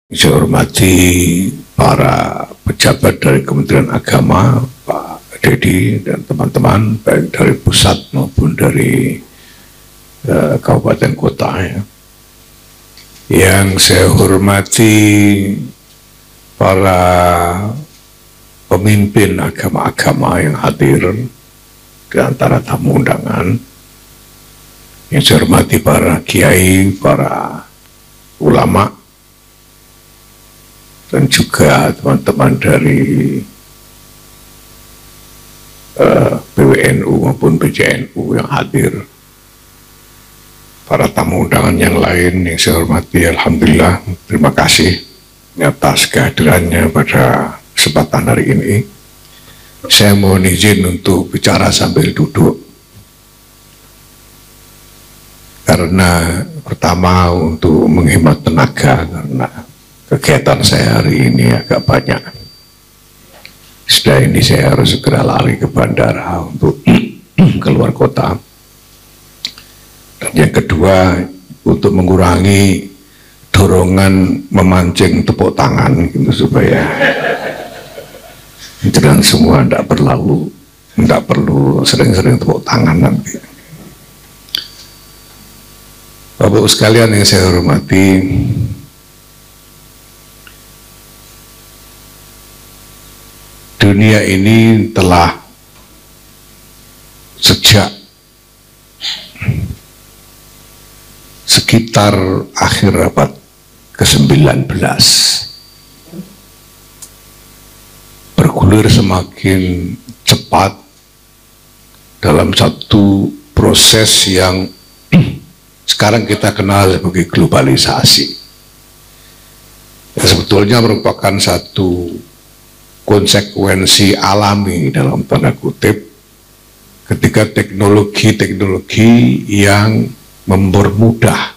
Saya hormati para pejabat dari Kementerian Agama, Pak Dedi dan teman-teman, baik dari pusat maupun dari kabupaten kota ya. Yang saya hormati para pemimpin agama-agama yang hadir di antara tamu undangan. Yang saya hormati para kiai, para ulama, dan juga teman-teman dari PWNU maupun PJNU yang hadir, para tamu undangan yang lain yang saya hormati, alhamdulillah, terima kasih atas kehadirannya pada kesempatan hari ini. Saya mohon izin untuk bicara sambil duduk, karena pertama untuk menghemat tenaga, karena kegiatan saya hari ini agak banyak. Setelah ini saya harus segera lari ke bandara untuk keluar kota. Dan yang kedua, untuk mengurangi dorongan memancing tepuk tangan gitu, supaya jangan semua tidak perlu sering-sering tepuk tangan nanti. Bapak sekalian yang saya hormati, dunia ini telah sejak sekitar akhir abad ke-19 bergulir semakin cepat dalam satu proses yang sekarang kita kenal sebagai globalisasi. Sebetulnya merupakan satu konsekuensi alami dalam tanda kutip ketika teknologi-teknologi yang mempermudah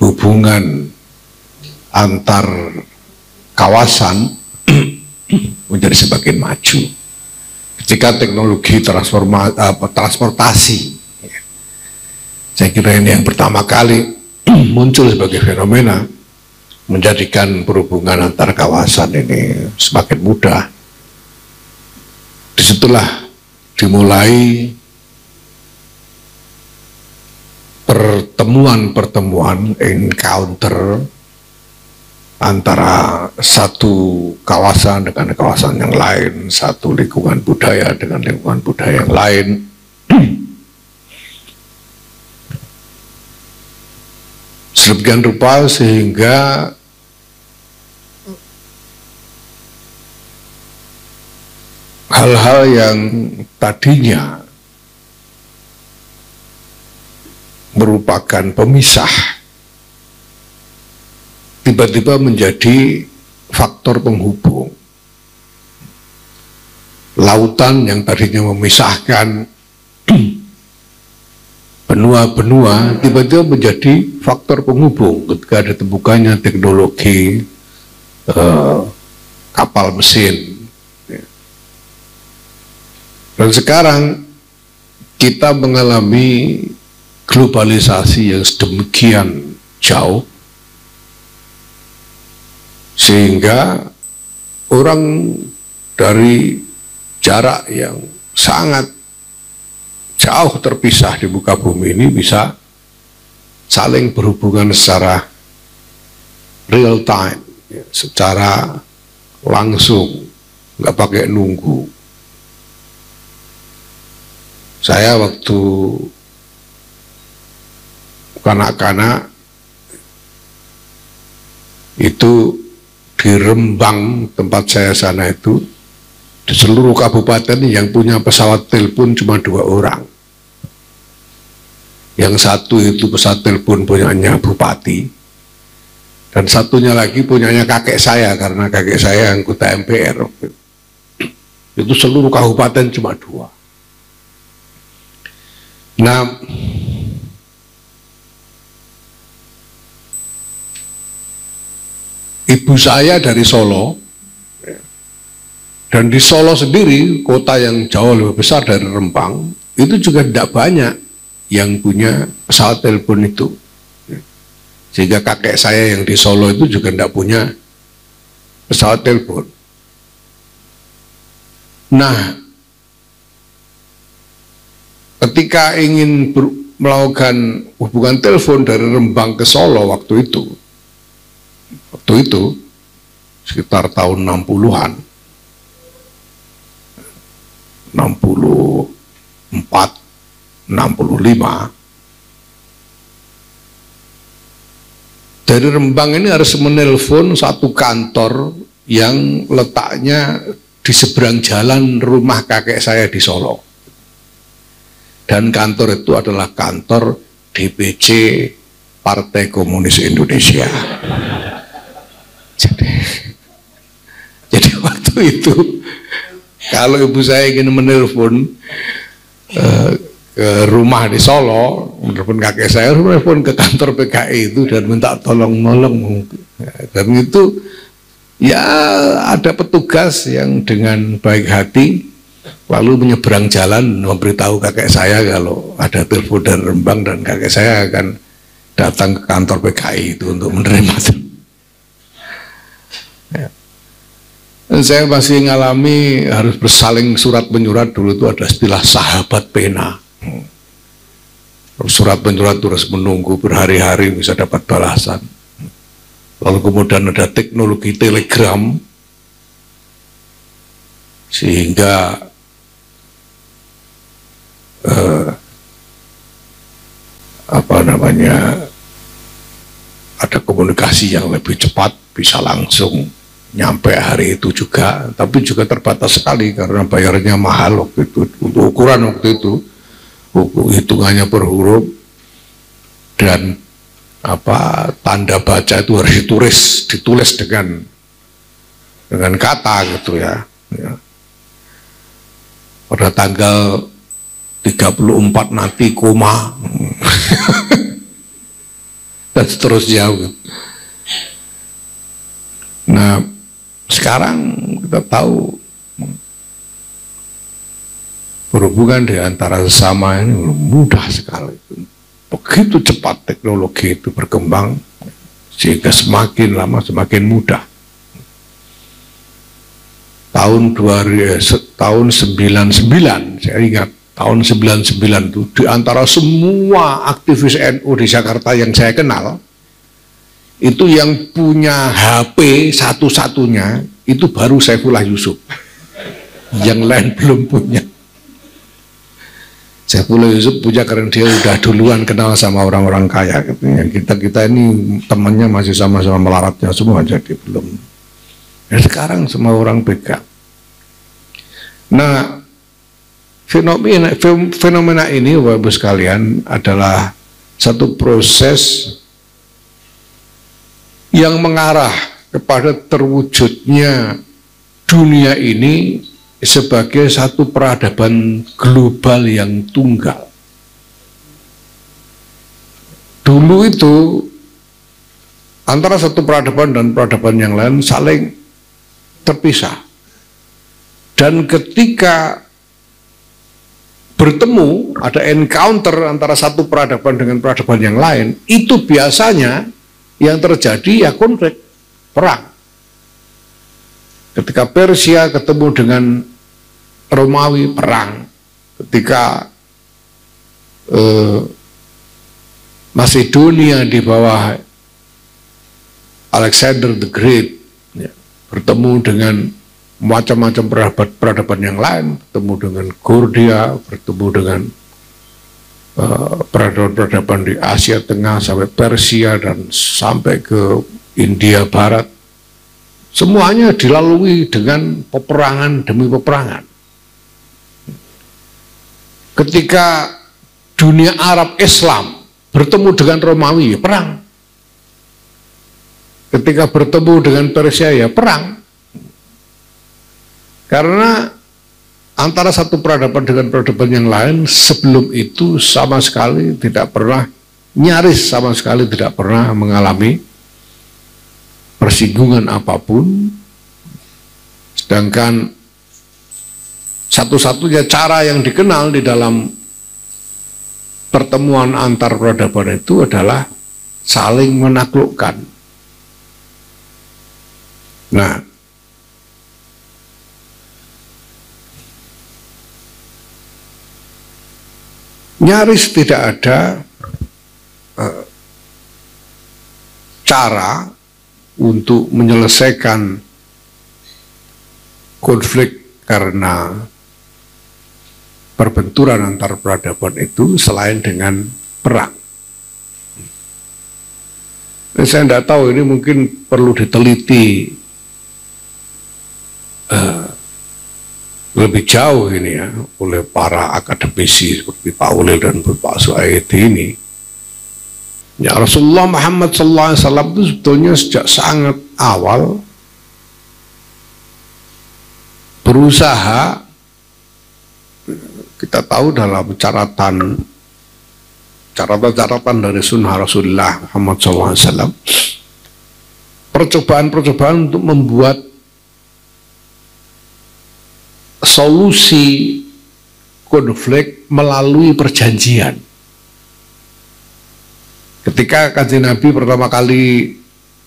hubungan antar kawasan menjadi semakin maju. Ketika teknologi transportasi, saya kira ini yang pertama kali muncul sebagai fenomena, menjadikan perhubungan antar kawasan ini semakin mudah. Disitulah dimulai pertemuan-pertemuan, encounter antara satu kawasan dengan kawasan yang lain, satu lingkungan budaya dengan lingkungan budaya yang lain. Sedemikian rupa sehingga hal-hal yang tadinya merupakan pemisah tiba-tiba menjadi faktor penghubung. Lautan yang tadinya memisahkan benua-benua tiba-tiba menjadi faktor penghubung ketika ditemukannya teknologi kapal mesin. Dan sekarang kita mengalami globalisasi yang sedemikian jauh sehingga orang dari jarak yang sangat jauh terpisah di muka bumi ini bisa saling berhubungan secara real time, ya, secara langsung, nggak pakai nunggu. Saya waktu kanak-kanak itu di Rembang, tempat saya sana itu, di seluruh kabupaten yang punya pesawat telepon cuma 2 orang. Yang satu itu pesawat telepon punyanya bupati, dan satunya lagi punyanya kakek saya, karena kakek saya anggota MPR. Itu seluruh kabupaten cuma 2. Nah, ibu saya dari Solo, dan di Solo sendiri, kota yang jauh lebih besar dari Rembang, itu juga tidak banyak yang punya pesawat telepon itu. Sehingga kakek saya yang di Solo itu juga tidak punya pesawat telepon. Nah, ketika ingin melakukan hubungan telepon dari Rembang ke Solo waktu itu sekitar tahun 60-an, 64, 65, dari Rembang ini harus menelpon satu kantor yang letaknya di seberang jalan rumah kakek saya di Solo. Dan kantor itu adalah kantor DPC Partai Komunis Indonesia. Jadi waktu itu kalau ibu saya ingin menelpon ke rumah di Solo, menelpon kakek saya, menelpon ke kantor PKI itu dan minta tolong-nolong. Dan itu ya ada petugas yang dengan baik hati lalu menyeberang jalan memberitahu kakek saya kalau ada telepon dari Rembang dan kakek saya akan datang ke kantor PKI itu untuk menerima. Ya. Dan saya masih mengalami harus bersaling surat menyurat. Dulu itu ada istilah sahabat pena. Surat menyurat terus menunggu berhari-hari bisa dapat balasan. Lalu kemudian ada teknologi telegram sehingga ada komunikasi yang lebih cepat, bisa langsung nyampe hari itu juga, tapi juga terbatas sekali karena bayarnya mahal waktu itu. Untuk ukuran waktu itu hitungannya per huruf dan tanda baca itu harus ditulis dengan kata gitu ya. Pada tanggal 34 nanti koma dan seterusnya. Nah, sekarang kita tahu berhubungan di antara sesama ini mudah sekali. Begitu cepat teknologi itu berkembang sehingga semakin lama semakin mudah. Tahun 99, saya ingat tahun 99 itu di antara semua aktivis NU di Jakarta yang saya kenal, itu yang punya HP satu-satunya itu baru Saifullah Yusuf. Yang lain belum punya. Saifullah Yusuf punya karena dia udah duluan kenal sama orang-orang kaya. Yang kita ini temannya masih sama-sama melaratnya semua, jadi belum. Ya, sekarang semua orang pegang. Nah, fenomena ini Bapak-Ibu sekalian adalah satu proses yang mengarah kepada terwujudnya dunia ini sebagai satu peradaban global yang tunggal. Dulu itu antara satu peradaban dan peradaban yang lain saling terpisah. Dan ketika bertemu, ada encounter antara satu peradaban dengan peradaban yang lain, itu biasanya yang terjadi ya konflik, perang. Ketika Persia ketemu dengan Romawi, perang. Ketika Macedonia di bawah Alexander the Great ya, bertemu dengan macam-macam peradaban yang lain, bertemu dengan Gordia, bertemu dengan peradaban-peradaban di Asia Tengah sampai Persia dan sampai ke India Barat. Semuanya dilalui dengan peperangan demi peperangan. Ketika dunia Arab Islam bertemu dengan Romawi, ya perang. Ketika bertemu dengan Persia, ya perang. Karena antara satu peradaban dengan peradaban yang lain sebelum itu sama sekali tidak pernah, nyaris sama sekali tidak pernah mengalami persinggungan apapun. Sedangkan satu-satunya cara yang dikenal di dalam pertemuan antar peradaban itu adalah saling menaklukkan. Nah, nyaris tidak ada cara untuk menyelesaikan konflik karena perbenturan antar peradaban itu selain dengan perang. Saya tidak tahu, ini mungkin perlu diteliti lebih jauh ini ya oleh para akademisi seperti Pak Ulil dan Pak Suhaidi ini. Ya, Rasulullah Muhammad SAW itu sebetulnya sejak sangat awal berusaha, kita tahu dalam catatan dari sunnah Rasulullah Muhammad SAW, percobaan untuk membuat solusi konflik melalui perjanjian. Ketika Kanjeng Nabi pertama kali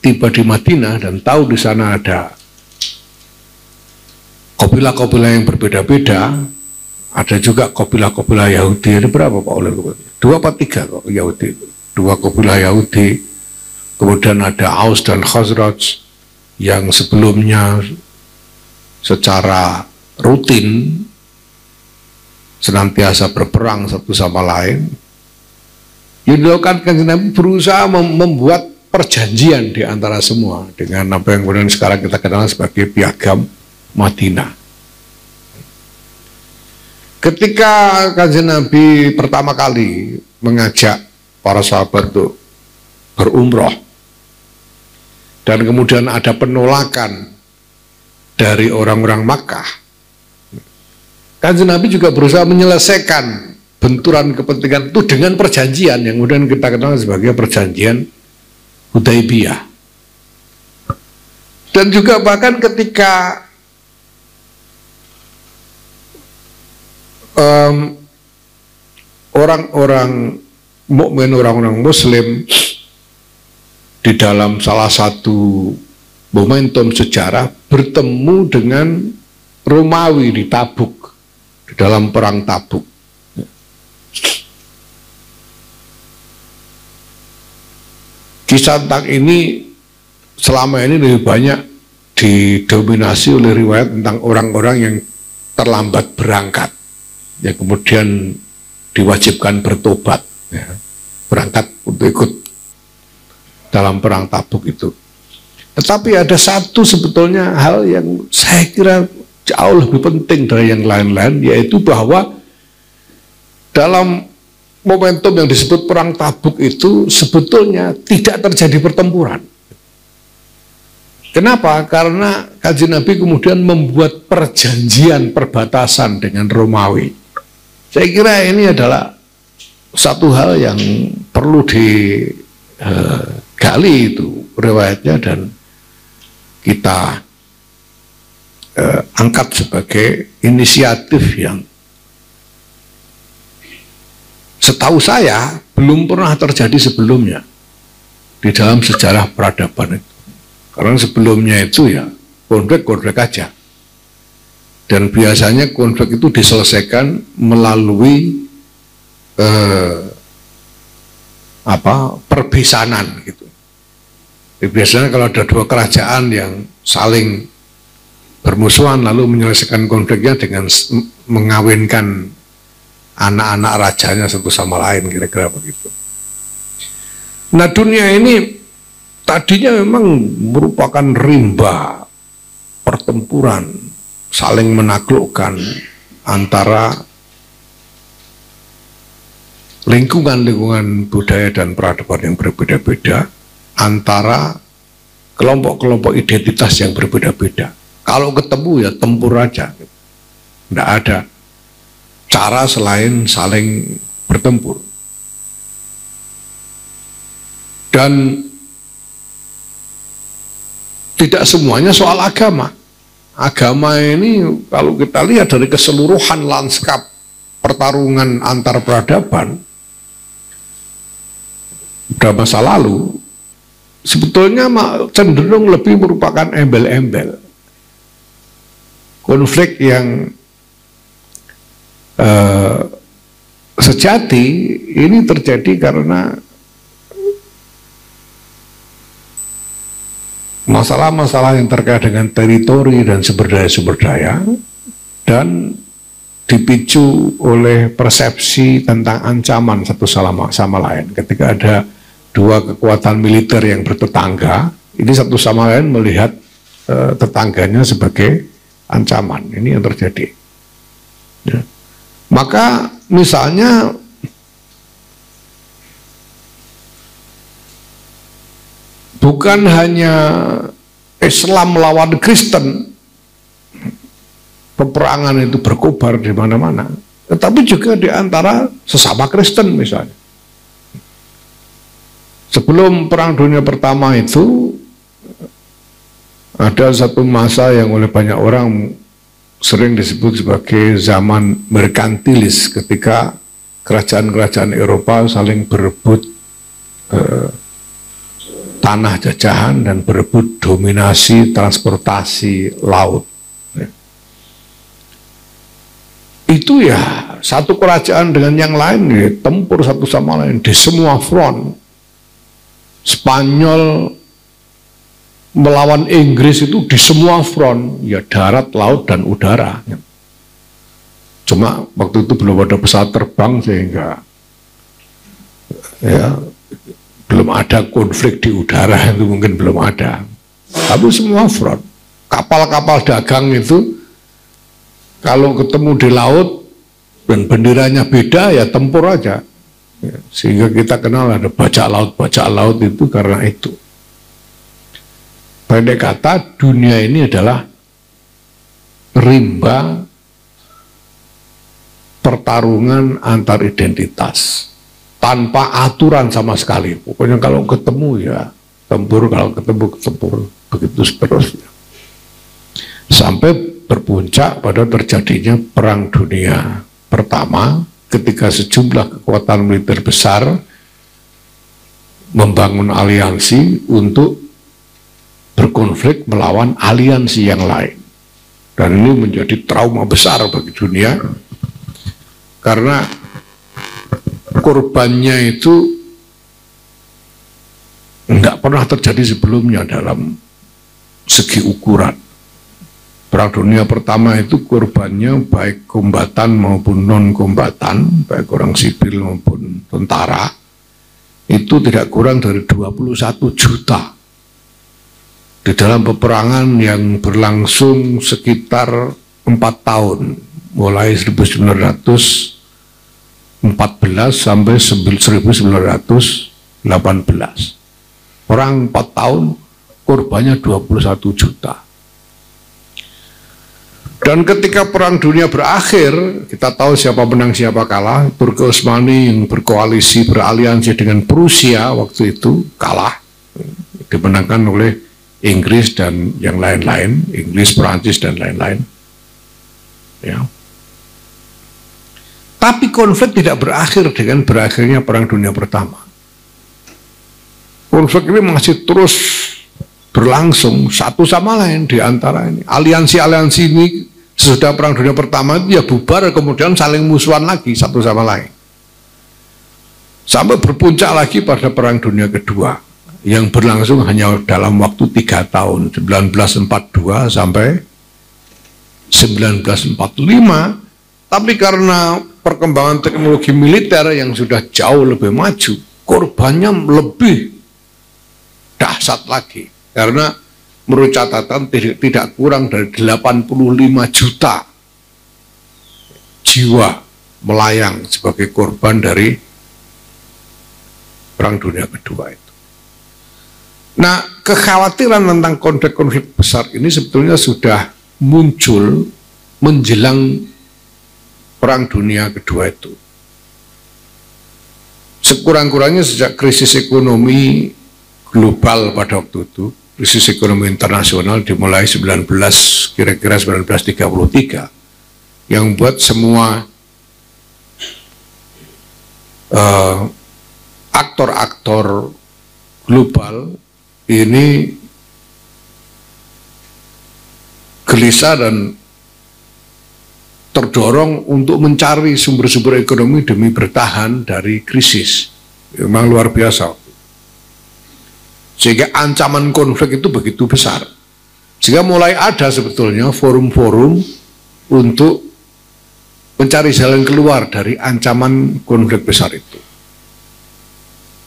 tiba di Madinah dan tahu di sana ada kabilah-kabilah yang berbeda-beda, ada juga kabilah-kabilah Yahudi. Ada berapa Pak Oleh? 2 apa 3 kok Yahudi? 2 kabilah Yahudi. Kemudian ada Aus dan Khazraj yang sebelumnya secara rutin senantiasa berperang satu sama lain. Yang dilakukan Kanjeng Nabi berusaha membuat perjanjian di antara semua dengan apa yang kemudian sekarang kita kenal sebagai Piagam Madinah. Ketika Kanjeng Nabi pertama kali mengajak para sahabat untuk berumroh dan kemudian ada penolakan dari orang-orang Makkah, Kanjeng Nabi juga berusaha menyelesaikan benturan kepentingan itu dengan perjanjian yang kemudian kita kenal sebagai perjanjian Hudaibiyah. Dan juga bahkan ketika orang-orang mukmin, orang-orang Muslim di dalam salah satu momentum sejarah bertemu dengan Romawi di Tabuk, di dalam perang Tabuk. Kisah tentang ini selama ini lebih banyak didominasi oleh riwayat tentang orang-orang yang terlambat berangkat, yang kemudian diwajibkan bertobat, ya, berangkat untuk ikut dalam perang Tabuk itu. Tetapi ada satu sebetulnya hal yang saya kira jauh lebih penting dari yang lain-lain, yaitu bahwa dalam momentum yang disebut perang Tabuk itu sebetulnya tidak terjadi pertempuran. Kenapa? Karena Kanjeng Nabi kemudian membuat perjanjian perbatasan dengan Romawi. Saya kira ini adalah satu hal yang perlu digali itu riwayatnya dan kita angkat sebagai inisiatif yang setahu saya belum pernah terjadi sebelumnya di dalam sejarah peradaban itu. Karena sebelumnya itu ya konflik aja. Dan biasanya konflik itu diselesaikan melalui perbesanan gitu. Biasanya kalau ada 2 kerajaan yang saling bermusuhan lalu menyelesaikan konfliknya dengan mengawinkan anak-anak rajanya satu sama lain, kira-kira begitu. Nah, dunia ini tadinya memang merupakan rimba pertempuran saling menaklukkan antara lingkungan-lingkungan budaya dan peradaban yang berbeda-beda, antara kelompok-kelompok identitas yang berbeda-beda. Kalau ketemu ya tempur aja, tidak ada cara selain saling bertempur. Dan tidak semuanya soal agama. Agama ini kalau kita lihat dari keseluruhan lanskap pertarungan antar peradaban, udah masa lalu, sebetulnya cenderung lebih merupakan embel-embel. Konflik yang sejati ini terjadi karena masalah-masalah yang terkait dengan teritori dan sumber daya dan dipicu oleh persepsi tentang ancaman satu sama lain. Ketika ada dua kekuatan militer yang bertetangga, ini satu sama lain melihat tetangganya sebagai ancaman. Ini yang terjadi. Ya. Maka misalnya bukan hanya Islam melawan Kristen, peperangan itu berkobar di mana-mana, tetapi juga di antara sesama Kristen misalnya. Sebelum Perang Dunia Pertama itu ada satu masa yang oleh banyak orang sering disebut sebagai zaman merkantilis, ketika kerajaan-kerajaan Eropa saling berebut tanah jajahan dan berebut dominasi transportasi laut. Itu ya satu kerajaan dengan yang lain ya, tempur satu sama lain di semua front. Spanyol melawan Inggris itu di semua front, ya darat, laut, dan udara. Cuma waktu itu belum ada pesawat terbang sehingga ya belum ada konflik di udara, itu mungkin belum ada. Tapi semua front. Kapal-kapal dagang itu kalau ketemu di laut dan benderanya beda ya tempur aja. Ya, sehingga kita kenal ada bajak laut itu karena itu. Pendek kata, dunia ini adalah rimba pertarungan antar identitas tanpa aturan sama sekali. Pokoknya kalau ketemu ya tempur, kalau ketemu tempur, begitu seterusnya. Sampai berpuncak pada terjadinya Perang Dunia Pertama, ketika sejumlah kekuatan militer besar membangun aliansi untuk berkonflik melawan aliansi yang lain. Dan ini menjadi trauma besar bagi dunia, karena korbannya itu enggak pernah terjadi sebelumnya dalam segi ukuran. Perang Dunia Pertama itu korbannya baik kombatan maupun non-kombatan, baik orang sipil maupun tentara, itu tidak kurang dari 21 juta. Di dalam peperangan yang berlangsung sekitar 4 tahun, mulai 1914 sampai 1918. Perang 4 tahun, korbannya 21 juta. Dan ketika Perang Dunia berakhir, kita tahu siapa menang siapa kalah. Turki Utsmani yang berkoalisi, beraliansi dengan Prusia waktu itu kalah, dimenangkan oleh Inggris dan yang lain-lain, Inggris, Perancis dan lain-lain. Ya. Tapi konflik tidak berakhir dengan berakhirnya Perang Dunia Pertama. Konflik ini masih terus berlangsung satu sama lain di antara ini. Aliansi-aliansi ini sesudah Perang Dunia Pertama itu ya bubar, kemudian saling musuhan lagi satu sama lain. Sampai berpuncak lagi pada Perang Dunia Kedua yang berlangsung hanya dalam waktu 3 tahun, 1942 sampai 1945. Tapi karena perkembangan teknologi militer yang sudah jauh lebih maju, korbannya lebih dahsyat lagi. Karena menurut catatan tidak kurang dari 85 juta jiwa melayang sebagai korban dari Perang Dunia Kedua itu. Nah, kekhawatiran tentang konflik-konflik besar ini sebetulnya sudah muncul menjelang Perang Dunia Kedua itu. Sekurang-kurangnya sejak krisis ekonomi global pada waktu itu, krisis ekonomi internasional dimulai kira-kira 1933, yang membuat semua aktor-aktor global ini gelisah dan terdorong untuk mencari sumber-sumber ekonomi demi bertahan dari krisis. Memang luar biasa. Sehingga ancaman konflik itu begitu besar. Sehingga mulai ada sebetulnya forum-forum untuk mencari jalan keluar dari ancaman konflik besar itu.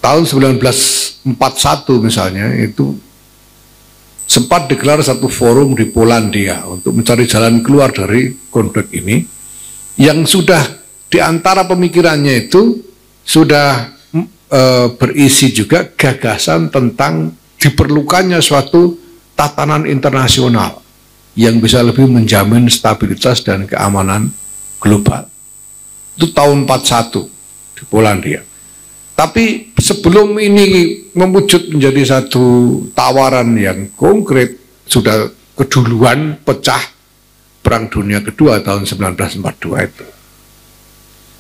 Tahun 1941 misalnya itu sempat digelar satu forum di Polandia untuk mencari jalan keluar dari konflik ini, yang sudah diantara pemikirannya itu sudah berisi juga gagasan tentang diperlukannya suatu tatanan internasional yang bisa lebih menjamin stabilitas dan keamanan global. Itu tahun 41 di Polandia. Tapi sebelum ini mewujud menjadi satu tawaran yang konkret, sudah keduluan pecah Perang Dunia Kedua tahun 1942 itu.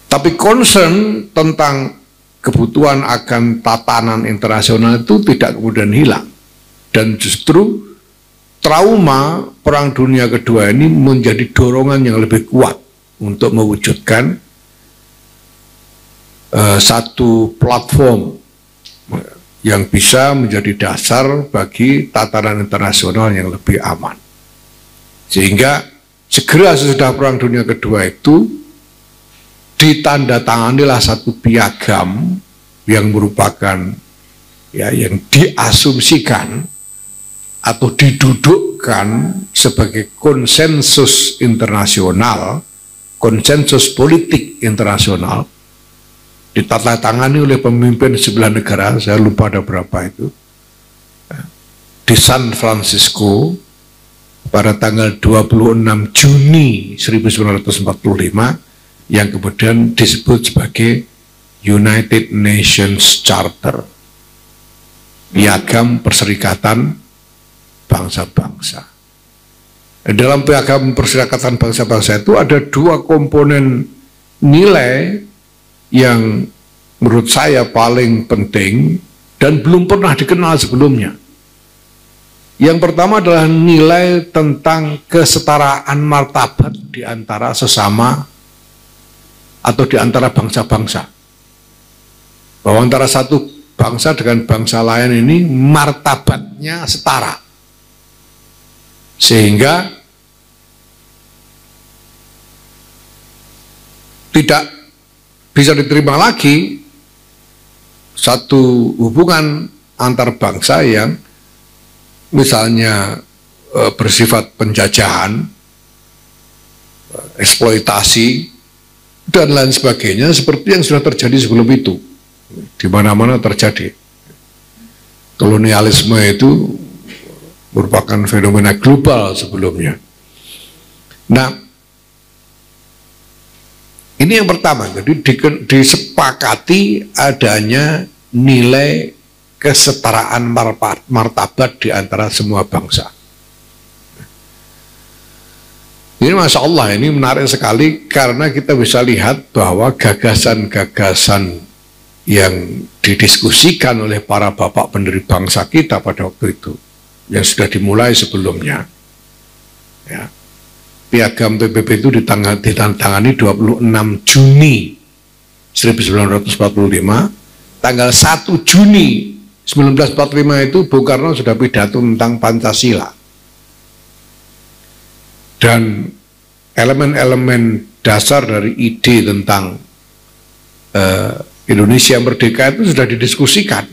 Tapi concern tentang kebutuhan akan tatanan internasional itu tidak kemudian hilang. Dan justru trauma Perang Dunia Kedua ini menjadi dorongan yang lebih kuat untuk mewujudkan satu platform yang bisa menjadi dasar bagi tatanan internasional yang lebih aman. Sehingga segera sesudah Perang Dunia Kedua itu ditandatanganilah satu piagam yang merupakan yang diasumsikan atau didudukkan sebagai konsensus internasional, konsensus politik internasional, ditandatangani oleh pemimpin 9 negara, saya lupa ada berapa itu, di San Francisco pada tanggal 26 Juni 1945, yang kemudian disebut sebagai United Nations Charter, Piagam Perserikatan Bangsa-Bangsa. Dalam Piagam Perserikatan Bangsa-Bangsa itu ada dua komponen nilai yang menurut saya paling penting dan belum pernah dikenal sebelumnya. Yang pertama adalah nilai tentang kesetaraan martabat di antara sesama atau di antara bangsa-bangsa. Bahwa antara satu bangsa dengan bangsa lain ini martabatnya setara. Sehingga tidak bisa diterima lagi satu hubungan antar bangsa yang misalnya bersifat penjajahan, eksploitasi, dan lain sebagainya, seperti yang sudah terjadi sebelum itu. Di mana-mana terjadi. Kolonialisme itu merupakan fenomena global sebelumnya. Nah, ini yang pertama, jadi disepakati adanya nilai kesetaraan martabat di antara semua bangsa. Ini Masya Allah, ini menarik sekali karena kita bisa lihat bahwa gagasan-gagasan yang didiskusikan oleh para bapak pendiri bangsa kita pada waktu itu, yang sudah dimulai sebelumnya, ya. Piagam PBB itu ditandatangani 26 Juni 1945, tanggal 1 Juni 1945 itu Bung Karno sudah pidato tentang Pancasila. Dan elemen-elemen dasar dari ide tentang Indonesia merdeka itu sudah didiskusikan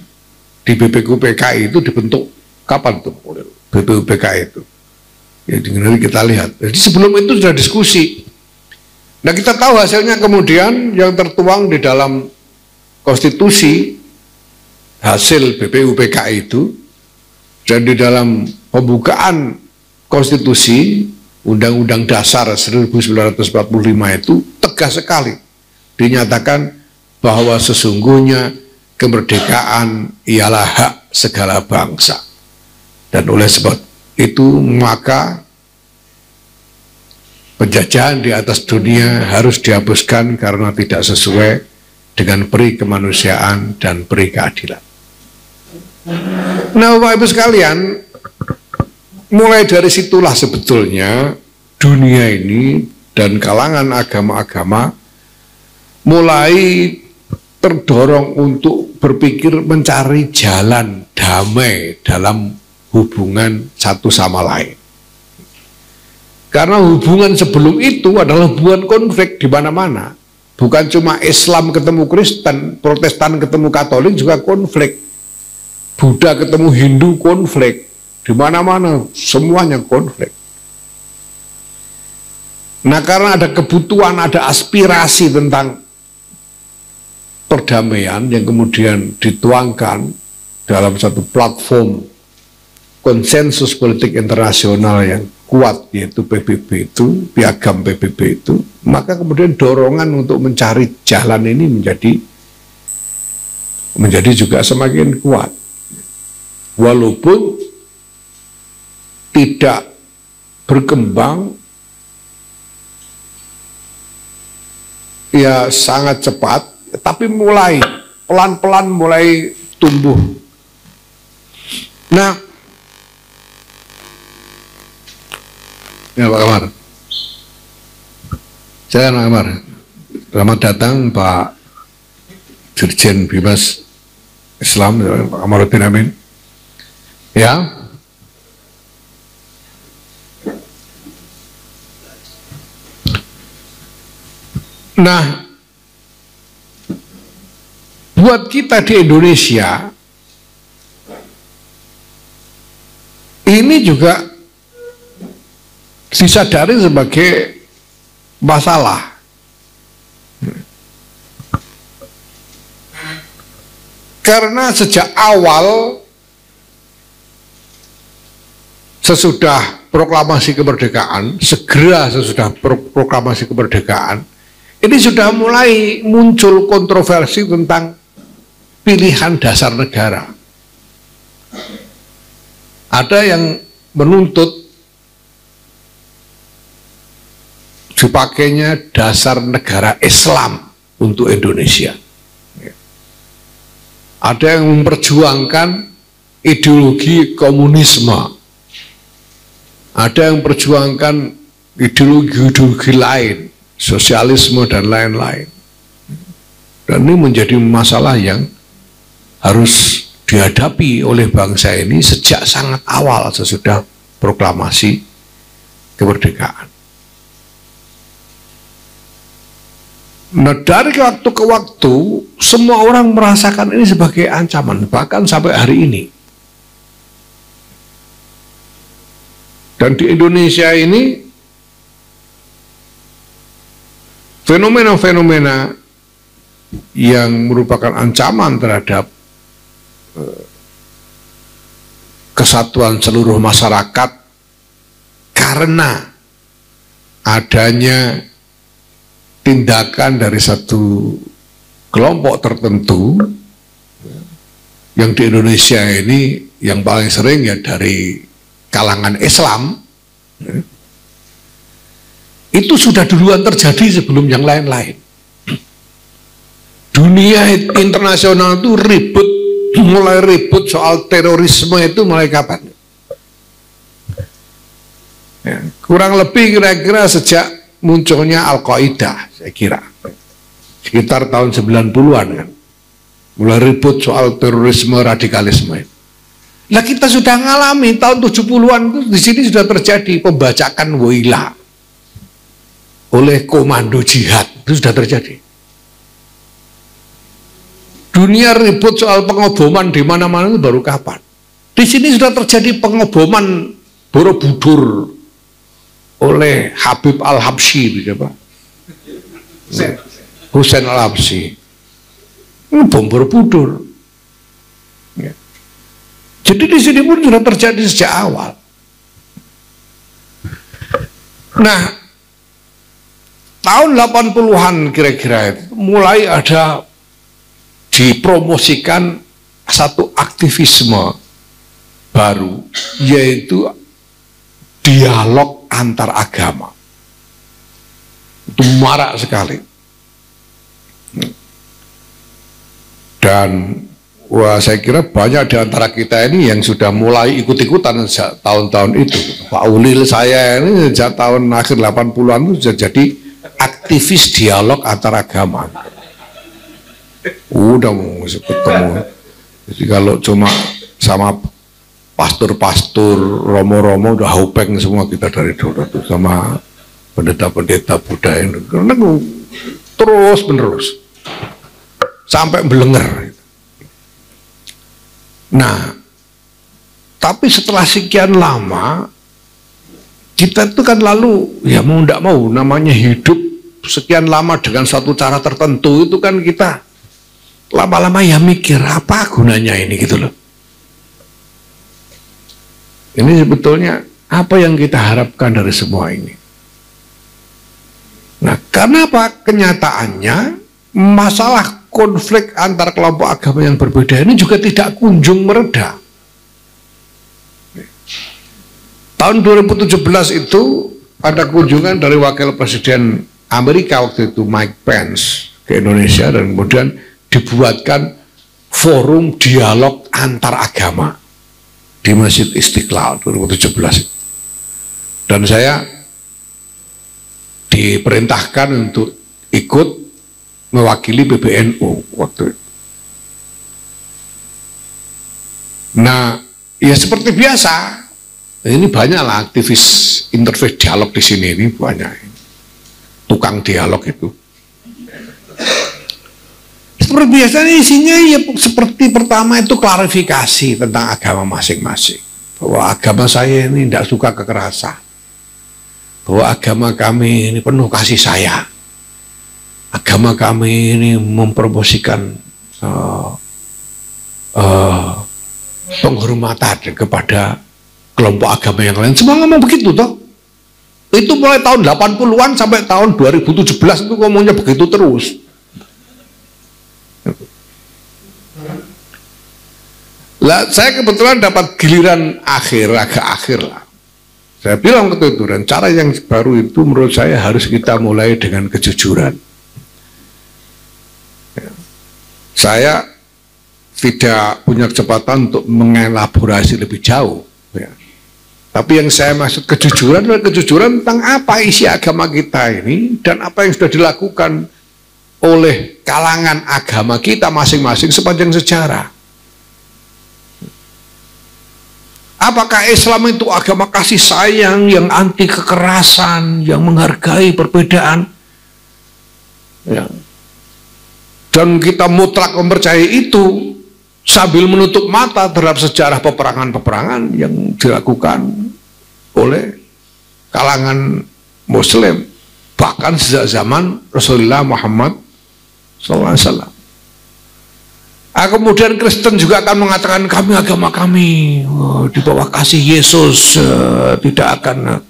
di BPUPKI. Itu dibentuk kapan tuh BPUPKI itu? Ya, nanti kita lihat. Jadi sebelum itu sudah diskusi. Nah, kita tahu hasilnya kemudian yang tertuang di dalam konstitusi hasil BPUPKI itu, dan di dalam pembukaan konstitusi Undang-Undang Dasar 1945 itu tegas sekali dinyatakan bahwa sesungguhnya kemerdekaan ialah hak segala bangsa, dan oleh sebab itu maka penjajahan di atas dunia harus dihapuskan karena tidak sesuai dengan peri kemanusiaan dan peri keadilan. Nah, Bapak Ibu sekalian, mulai dari situlah sebetulnya dunia ini dan kalangan agama-agama mulai terdorong untuk berpikir mencari jalan damai dalam hubungan satu sama lain. Karena hubungan sebelum itu adalah hubungan konflik di mana-mana. Bukan cuma Islam ketemu Kristen, Protestan ketemu Katolik juga konflik. Buddha ketemu Hindu konflik. Di mana-mana semuanya konflik. Nah, karena ada kebutuhan, ada aspirasi tentang perdamaian yang kemudian dituangkan dalam satu platform konsensus politik internasional yang kuat, yaitu PBB itu, piagam PBB itu, maka kemudian dorongan untuk mencari jalan ini menjadi juga semakin kuat. Walaupun tidak berkembang ya sangat cepat, tapi mulai pelan-pelan mulai tumbuh. Nah, ya Pak Kamar, saya Pak Kamar, selamat datang Pak Dirjen Bimas Islam, Pak Kamaruddin Amin. Ya, nah, buat kita di Indonesia ini juga disadari sebagai masalah. Karena sejak awal, sesudah proklamasi kemerdekaan, segera sesudah proklamasi kemerdekaan, ini sudah mulai muncul kontroversi tentang pilihan dasar negara. Ada yang menuntut dipakainya dasar negara Islam untuk Indonesia. Ada yang memperjuangkan ideologi komunisme. Ada yang memperjuangkan ideologi-ideologi lain, sosialisme dan lain-lain. Dan ini menjadi masalah yang harus dihadapi oleh bangsa ini sejak sangat awal sesudah proklamasi kemerdekaan. Nah, dari waktu ke waktu semua orang merasakan ini sebagai ancaman, bahkan sampai hari ini. Dan di Indonesia ini fenomena-fenomena yang merupakan ancaman terhadap kesatuan seluruh masyarakat karena adanya tindakan dari satu kelompok tertentu yang di Indonesia ini yang paling sering ya dari kalangan Islam, itu sudah duluan terjadi sebelum yang lain-lain. Dunia internasional itu mulai ribut soal terorisme itu mulai kapan? Ya, kurang lebih kira-kira sejak munculnya Al-Qaeda, saya kira sekitar tahun 90-an kan, mulai ribut soal terorisme, radikalisme. Nah, kita sudah ngalami tahun 70-an itu di sini sudah terjadi pembacakan Woila oleh komando jihad, itu sudah terjadi. Dunia ribut soal pengoboman di mana-mana itu baru kapan? Di sini sudah terjadi pengoboman Borobudur oleh Habib Al-Habsyi, siapa? Husain Al-Habsyi. Bom Borobudur. Ya. Jadi di sini pun sudah terjadi sejak awal. Nah, tahun 80-an kira-kira itu mulai ada dipromosikan satu aktivisme baru, yaitu dialog antar agama. Itu marak sekali. Dan wah, saya kira banyak di antara kita ini yang sudah mulai ikut-ikutan sejak tahun-tahun itu. Pak Ulil saya ini sejak tahun akhir 80-an itu sudah jadi aktivis dialog antar agama. Udah mau ketemu. Jadi kalau cuma sama pastor-pastor, romo-romo udah hopeng semua kita dari dulu tuh, sama pendeta-pendeta Buddha itu. Karena terus menerus sampai belenger. Nah, tapi setelah sekian lama kita itu kan lalu ya mau tidak mau namanya hidup sekian lama dengan satu cara tertentu itu kan kita lama-lama ya mikir apa gunanya ini gitu loh. Ini sebetulnya apa yang kita harapkan dari semua ini. Nah, karena apa? Kenyataannya masalah konflik antar kelompok agama yang berbeda ini juga tidak kunjung mereda. Tahun 2017 itu ada kunjungan dari Wakil Presiden Amerika waktu itu Mike Pence ke Indonesia dan kemudian dibuatkan forum dialog antar agama di Masjid Istiqlal 2017. Dan saya diperintahkan untuk ikut mewakili PBNU waktu itu. Nah, ya seperti biasa, ini banyaklah aktivis interfaith dialog di sini, ini banyak tukang dialog itu. Seperti biasanya isinya ya seperti pertama itu klarifikasi tentang agama masing-masing. Bahwa agama saya ini tidak suka kekerasan. Bahwa agama kami ini penuh kasih sayang. Agama kami ini mempromosikan penghormatan kepada kelompok agama yang lain. Semua ngomong begitu toh. Itu mulai tahun 80-an sampai tahun 2017 itu ngomongnya begitu terus. Lah, saya kebetulan dapat giliran agak akhir lah. Saya bilang waktu itu, dan cara yang baru itu menurut saya harus kita mulai dengan kejujuran. Ya. Saya tidak punya kecepatan untuk mengelaborasi lebih jauh. Ya. Tapi yang saya maksud kejujuran adalah kejujuran tentang apa isi agama kita ini dan apa yang sudah dilakukan oleh kalangan agama kita masing-masing sepanjang sejarah. Apakah Islam itu agama kasih sayang yang anti kekerasan, yang menghargai perbedaan? Ya. Dan kita mutlak mempercayai itu sambil menutup mata terhadap sejarah peperangan-peperangan yang dilakukan oleh kalangan Muslim, bahkan sejak zaman Rasulullah Muhammad SAW. Kemudian Kristen juga akan mengatakan kami agama kami di bawah kasih Yesus tidak akan.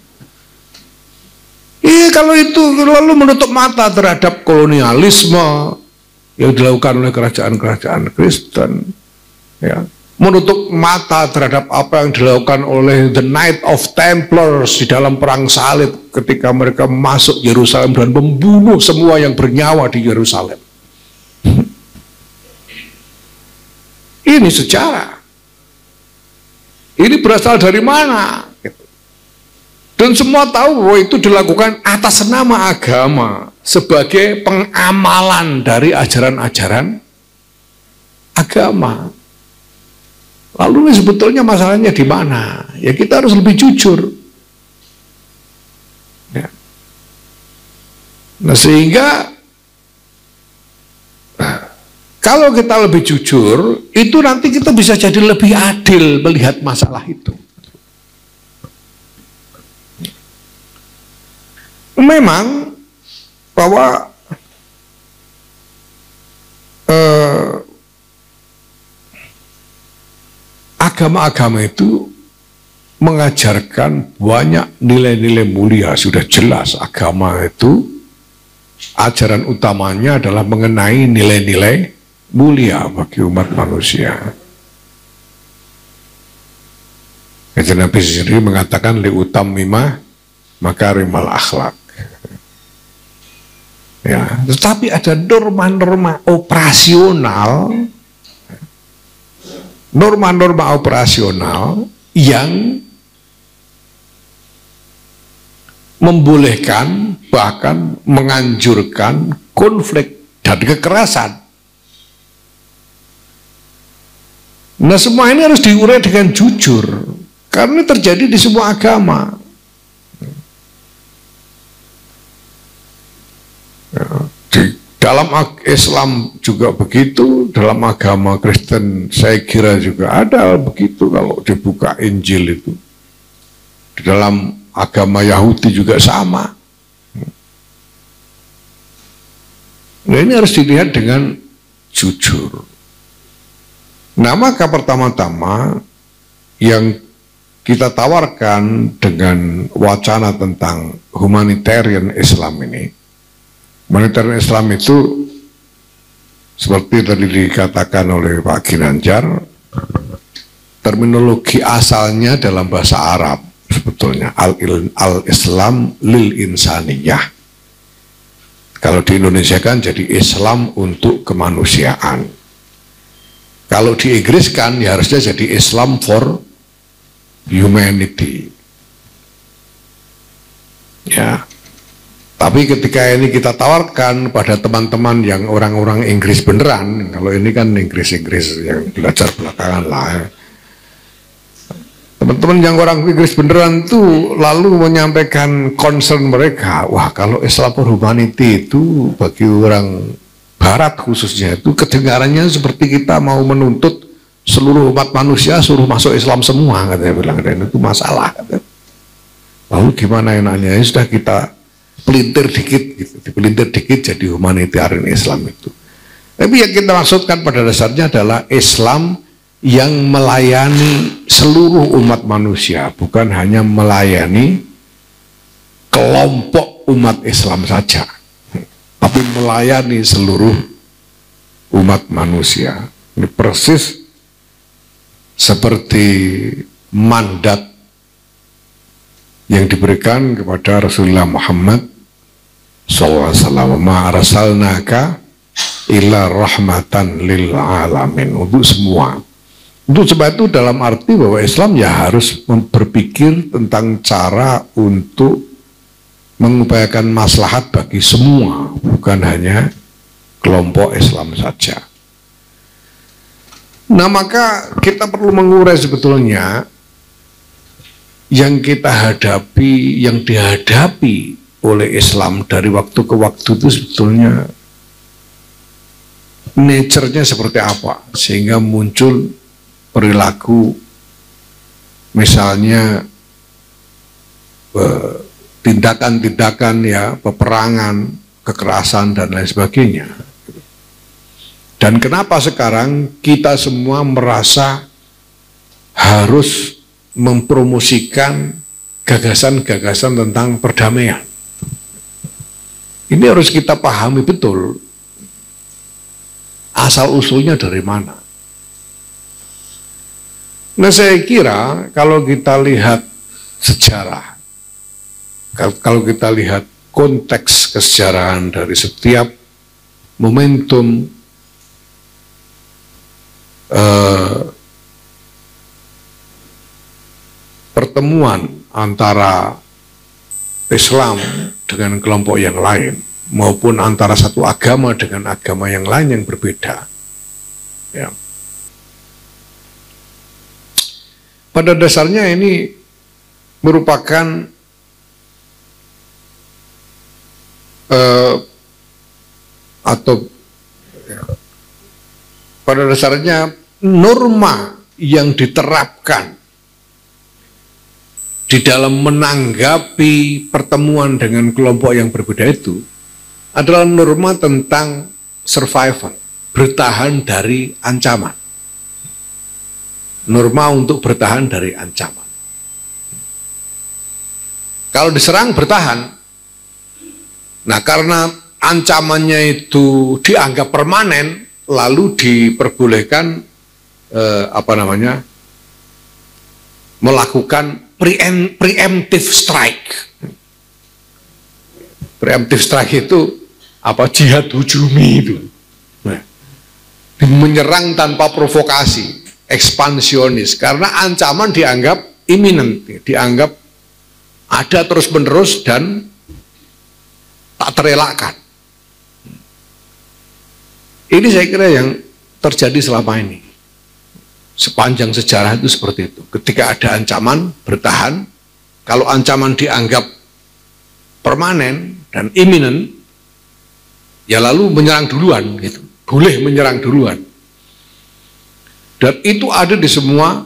Kalau itu lalu menutup mata terhadap kolonialisme yang dilakukan oleh kerajaan-kerajaan Kristen, ya, menutup mata terhadap apa yang dilakukan oleh the Knight of Templars di dalam perang salib ketika mereka masuk Yerusalem dan membunuh semua yang bernyawa di Yerusalem. Ini sejarah. Ini berasal dari mana? Dan semua tahu bahwa itu dilakukan atas nama agama sebagai pengamalan dari ajaran-ajaran agama. Lalu ini sebetulnya masalahnya di mana? Ya kita harus lebih jujur. Ya. Nah sehingga kalau kita lebih jujur, itu nanti kita bisa jadi lebih adil melihat masalah itu. Memang bahwa agama-agama itu mengajarkan banyak nilai-nilai mulia. Sudah jelas agama itu ajaran utamanya adalah mengenai nilai-nilai mulia bagi umat manusia. Nabi sendiri mengatakan liutammima makarimal akhlak. Ya, tetapi ada norma-norma operasional norma-norma operasional yang membolehkan bahkan menganjurkan konflik dan kekerasan. Nah, semua ini harus diurai dengan jujur karena terjadi di semua agama. Di dalam Islam juga begitu, dalam agama Kristen saya kira juga ada begitu kalau dibuka Injil itu. Di dalam agama Yahudi juga sama. Nah, ini harus dilihat dengan jujur. Nah, maka pertama-tama yang kita tawarkan dengan wacana tentang humanitarian Islam ini, humanitarian Islam itu seperti tadi dikatakan oleh Pak Ginanjar, terminologi asalnya dalam bahasa Arab sebetulnya al-Islam lil insaniyah. Kalau di Indonesia kan jadi Islam untuk kemanusiaan. Kalau di Inggris kan ya harusnya jadi Islam for humanity. Ya. Tapi ketika ini kita tawarkan pada teman-teman yang orang-orang Inggris beneran, kalau ini kan Inggris-Inggris yang belajar belakangan lah. Ya. Teman-teman yang orang Inggris beneran itu lalu menyampaikan concern mereka, wah kalau Islam for humanity itu bagi orang Barat khususnya itu kedengarannya seperti kita mau menuntut seluruh umat manusia suruh masuk Islam semua, katanya bilang, dan itu masalah. Katanya. Lalu gimana enaknya? Ya sudah kita pelintir dikit, gitu. Dipelintir dikit jadi humanitarian Islam itu. Tapi yang kita maksudkan pada dasarnya adalah Islam yang melayani seluruh umat manusia, bukan hanya melayani kelompok umat Islam saja, tapi melayani seluruh umat manusia. Ini persis seperti mandat yang diberikan kepada Rasulullah Muhammad SAW, ma arsalnaka illa rahmatan lil alamin, untuk semua. Untuk sebab itu dalam arti bahwa Islam ya harus berpikir tentang cara untuk mengupayakan maslahat bagi semua, bukan hanya kelompok Islam saja. Nah, maka kita perlu mengurai sebetulnya yang kita hadapi, yang dihadapi oleh Islam dari waktu ke waktu itu sebetulnya nature-nya seperti apa, sehingga muncul perilaku misalnya tindakan-tindakan ya peperangan, kekerasan dan lain sebagainya. Dan kenapa sekarang kita semua merasa harus mempromosikan gagasan-gagasan tentang perdamaian? Ini harus kita pahami betul asal-usulnya dari mana. Nah, saya kira kalau kita lihat sejarah, kalau kita lihat konteks kesejarahan dari setiap momentum pertemuan antara Islam dengan kelompok yang lain, maupun antara satu agama dengan agama yang lain yang berbeda, ya. Pada dasarnya ini merupakan pada dasarnya norma yang diterapkan di dalam menanggapi pertemuan dengan kelompok yang berbeda itu adalah norma tentang survival, bertahan dari ancaman. Norma untuk bertahan dari ancaman. Kalau diserang bertahan. Nah, karena ancamannya itu dianggap permanen, lalu diperbolehkan melakukan preemptive strike. Preemptive strike itu jihad hujumi itu. Nah, menyerang tanpa provokasi. ekspansionis, karena ancaman dianggap imminent, dianggap ada terus-menerus dan tak terelakkan. Ini saya kira yang terjadi selama ini. Sepanjang sejarah itu seperti itu. Ketika ada ancaman, bertahan. Kalau ancaman dianggap permanen dan imminent, ya lalu menyerang duluan gitu. Boleh menyerang duluan. Dan itu ada di semua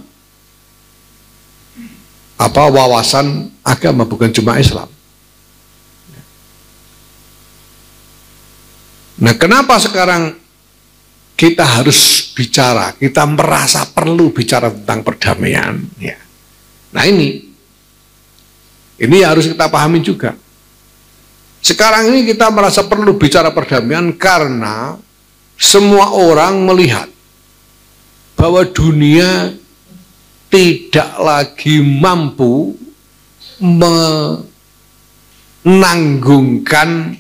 wawasan agama, bukan cuma Islam. Nah, kenapa sekarang kita harus bicara, kita merasa perlu bicara tentang perdamaian? Ya. Nah, ini harus kita pahami juga. Sekarang ini kita merasa perlu bicara perdamaian karena semua orang melihat bahwa dunia tidak lagi mampu menanggungkan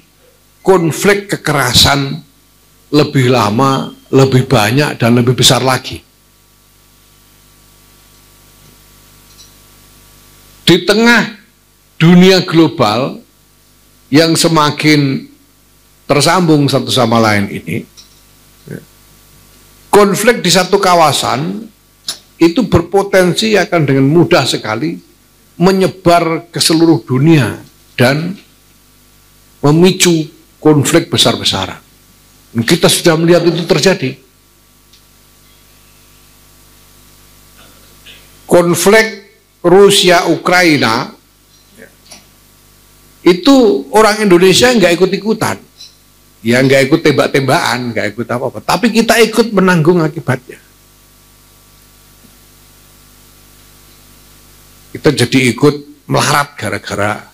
konflik kekerasan lebih lama, lebih banyak, dan lebih besar lagi. Di tengah dunia global yang semakin tersambung satu sama lain ini, konflik di satu kawasan itu berpotensi akan dengan mudah sekali menyebar ke seluruh dunia dan memicu konflik besar-besaran. Kita sudah melihat itu terjadi. Konflik Rusia-Ukraina itu orang Indonesia nggak ikut-ikutan, ya nggak ikut tembak-tembakan, nggak ikut apa-apa, tapi kita ikut menanggung akibatnya. Kita jadi ikut melarat gara-gara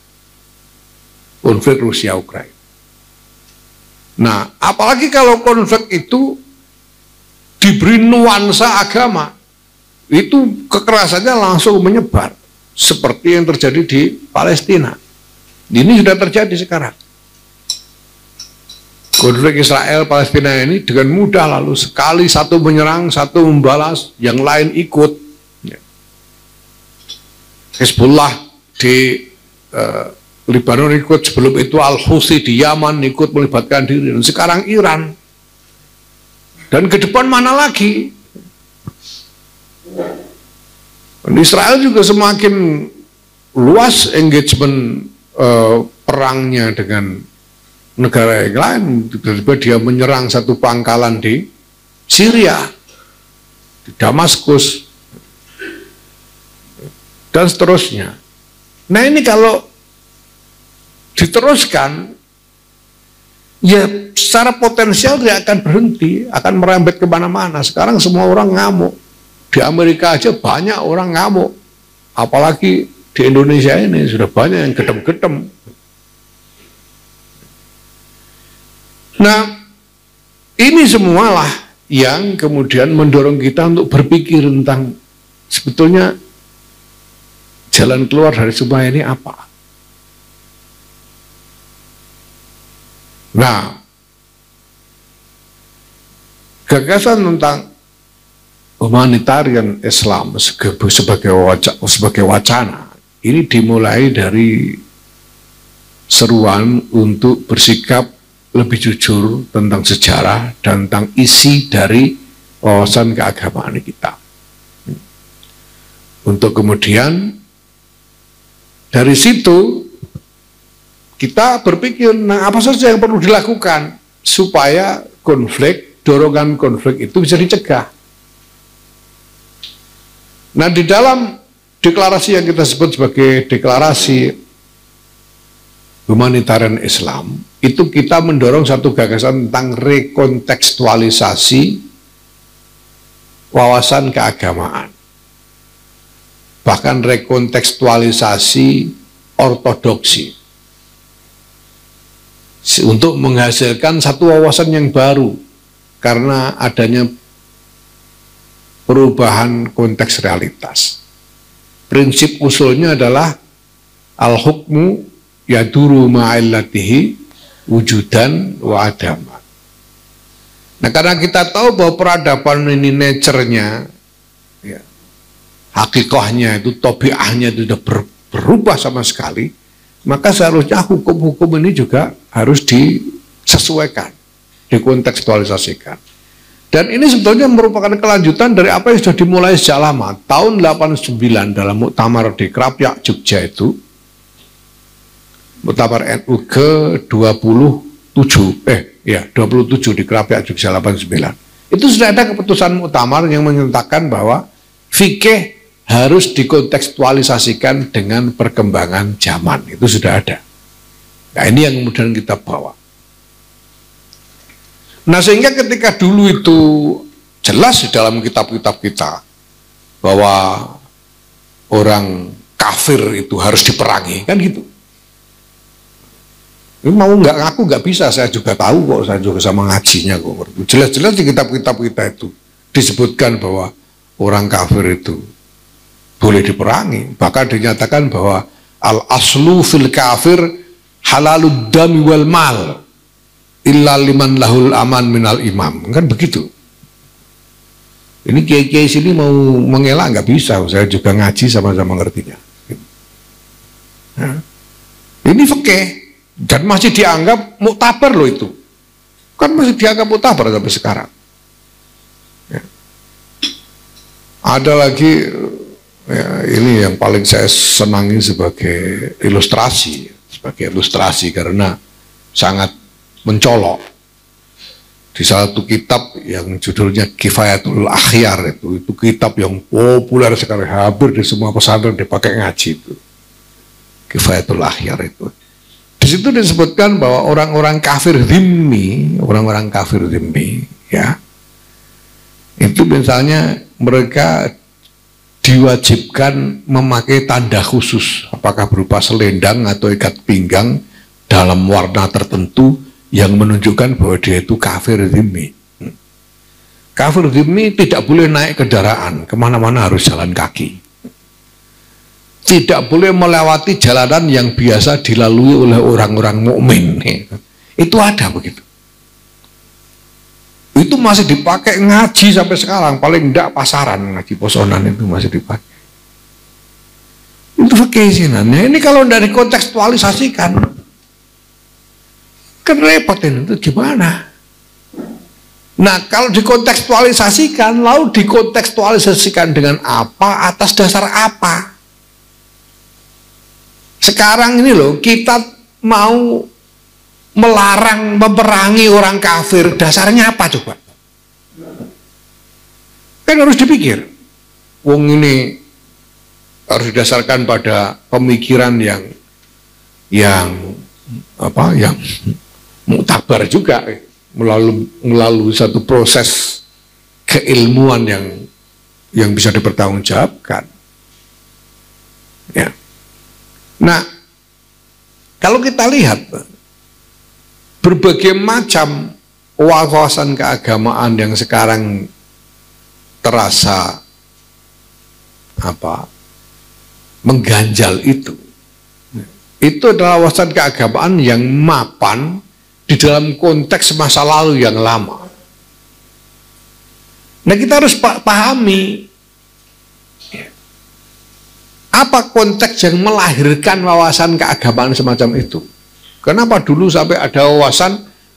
konflik Rusia-Ukraina. Nah, apalagi kalau konflik itu diberi nuansa agama, itu kekerasannya langsung menyebar, seperti yang terjadi di Palestina. Ini sudah terjadi sekarang. Konflik Israel-Palestina ini dengan mudah lalu sekali satu menyerang, satu membalas, yang lain ikut. Hezbollah di Lebanon ikut, sebelum itu Al-Houthi di Yaman ikut melibatkan diri, dan sekarang Iran. Dan ke depan mana lagi? Dan Israel juga semakin luas engagement perangnya dengan negara yang lain. Tiba-tiba dia menyerang satu pangkalan di Syria, di Damaskus, dan seterusnya. Nah, ini kalau diteruskan, ya secara potensial dia akan berhenti, akan merembet kemana-mana. Sekarang semua orang ngamuk. Di Amerika aja banyak orang ngamuk, apalagi di Indonesia ini sudah banyak yang gedem-gedem. Nah, ini semualah yang kemudian mendorong kita untuk berpikir tentang sebetulnya jalan keluar dari semua ini apa. Nah, gagasan tentang humanitarian Islam sebagai wacana ini dimulai dari seruan untuk bersikap lebih jujur tentang sejarah dan tentang isi dari wawasan keagamaan kita. Untuk kemudian dari situ kita berpikir, nah apa saja yang perlu dilakukan supaya dorongan konflik itu bisa dicegah. Nah, di dalam deklarasi yang kita sebut sebagai deklarasi humanitarian Islam, itu kita mendorong satu gagasan tentang rekontekstualisasi wawasan keagamaan. Bahkan rekontekstualisasi ortodoksi. Untuk menghasilkan satu wawasan yang baru, karena adanya perubahan konteks realitas. Prinsip usulnya adalah al-hukmu yaduru ma'illatihi wujudan wa adama. Nah, karena kita tahu bahwa peradaban ini nature-nya ya, hakikahnya itu, tabiahnya itu sudah berubah sama sekali, maka seharusnya hukum-hukum ini juga harus disesuaikan, dikontekstualisasikan. Dan ini sebetulnya merupakan kelanjutan dari apa yang sudah dimulai sejak lama. Tahun 89 dalam muktamar di Krapyak, Jogja itu, muktamar NU ke-27, 27 di Krapyak, Jogja 89. Itu sudah ada keputusan muktamar yang menyatakan bahwa fikih harus dikontekstualisasikan dengan perkembangan zaman. Itu sudah ada. Nah, ini yang kemudian kita bawa. Nah, sehingga ketika dulu itu jelas di dalam kitab-kitab kita bahwa orang kafir itu harus diperangi, kan gitu. Ini mau nggak ngaku nggak bisa, saya juga tahu kok, saya juga sama ngajinya kok. Jelas-jelas di kitab-kitab kita itu disebutkan bahwa orang kafir itu boleh diperangi. Bahkan dinyatakan bahwa al-aslu fil kafir halalud dami wal mal illa liman lahul aman minal imam, kan begitu. Ini kiai-kiai sini mau mengelak nggak bisa, saya juga ngaji sama-sama ngertinya. Nah, ini fikih dan masih dianggap muktabar loh itu, kan masih dianggap muktabar sampai sekarang. Ya. Ada lagi ya, ini yang paling saya senangi sebagai ilustrasi karena sangat mencolok di salah satu kitab yang judulnya Kifayatul Akhyar. Itu kitab yang populer sekali, hampir di semua pesantren dipakai ngaji itu. Kifayatul Akhyar itu. Di situ disebutkan bahwa orang-orang kafir dhimmi, ya, itu misalnya mereka diwajibkan memakai tanda khusus, apakah berupa selendang atau ikat pinggang dalam warna tertentu yang menunjukkan bahwa dia itu kafir dhimmi. Kafir dhimmi tidak boleh naik kendaraan, kemana-mana harus jalan kaki. Tidak boleh melewati jalanan yang biasa dilalui oleh orang-orang mukmin. Itu ada begitu. Itu masih dipakai ngaji sampai sekarang, paling enggak pasaran ngaji posonan itu masih dipakai. Itu fakihnya. Ini kalau tidak dikontekstualisasikan, kan repot ini, itu gimana? Nah, kalau dikontekstualisasikan, lalu dikontekstualisasikan dengan apa, atas dasar apa? Sekarang ini loh, kita mau melarang, memerangi orang kafir, dasarnya apa coba? Kan harus dipikir. Wong ini harus didasarkan pada pemikiran yang muktabar juga, melalui satu proses keilmuan yang bisa dipertanggungjawabkan. Ya. Nah, kalau kita lihat berbagai macam wawasan keagamaan yang sekarang terasa mengganjal itu adalah wawasan keagamaan yang mapan di dalam konteks masa lalu yang lama. Nah, kita harus pahami apa konteks yang melahirkan wawasan keagamaan semacam itu. Kenapa dulu sampai ada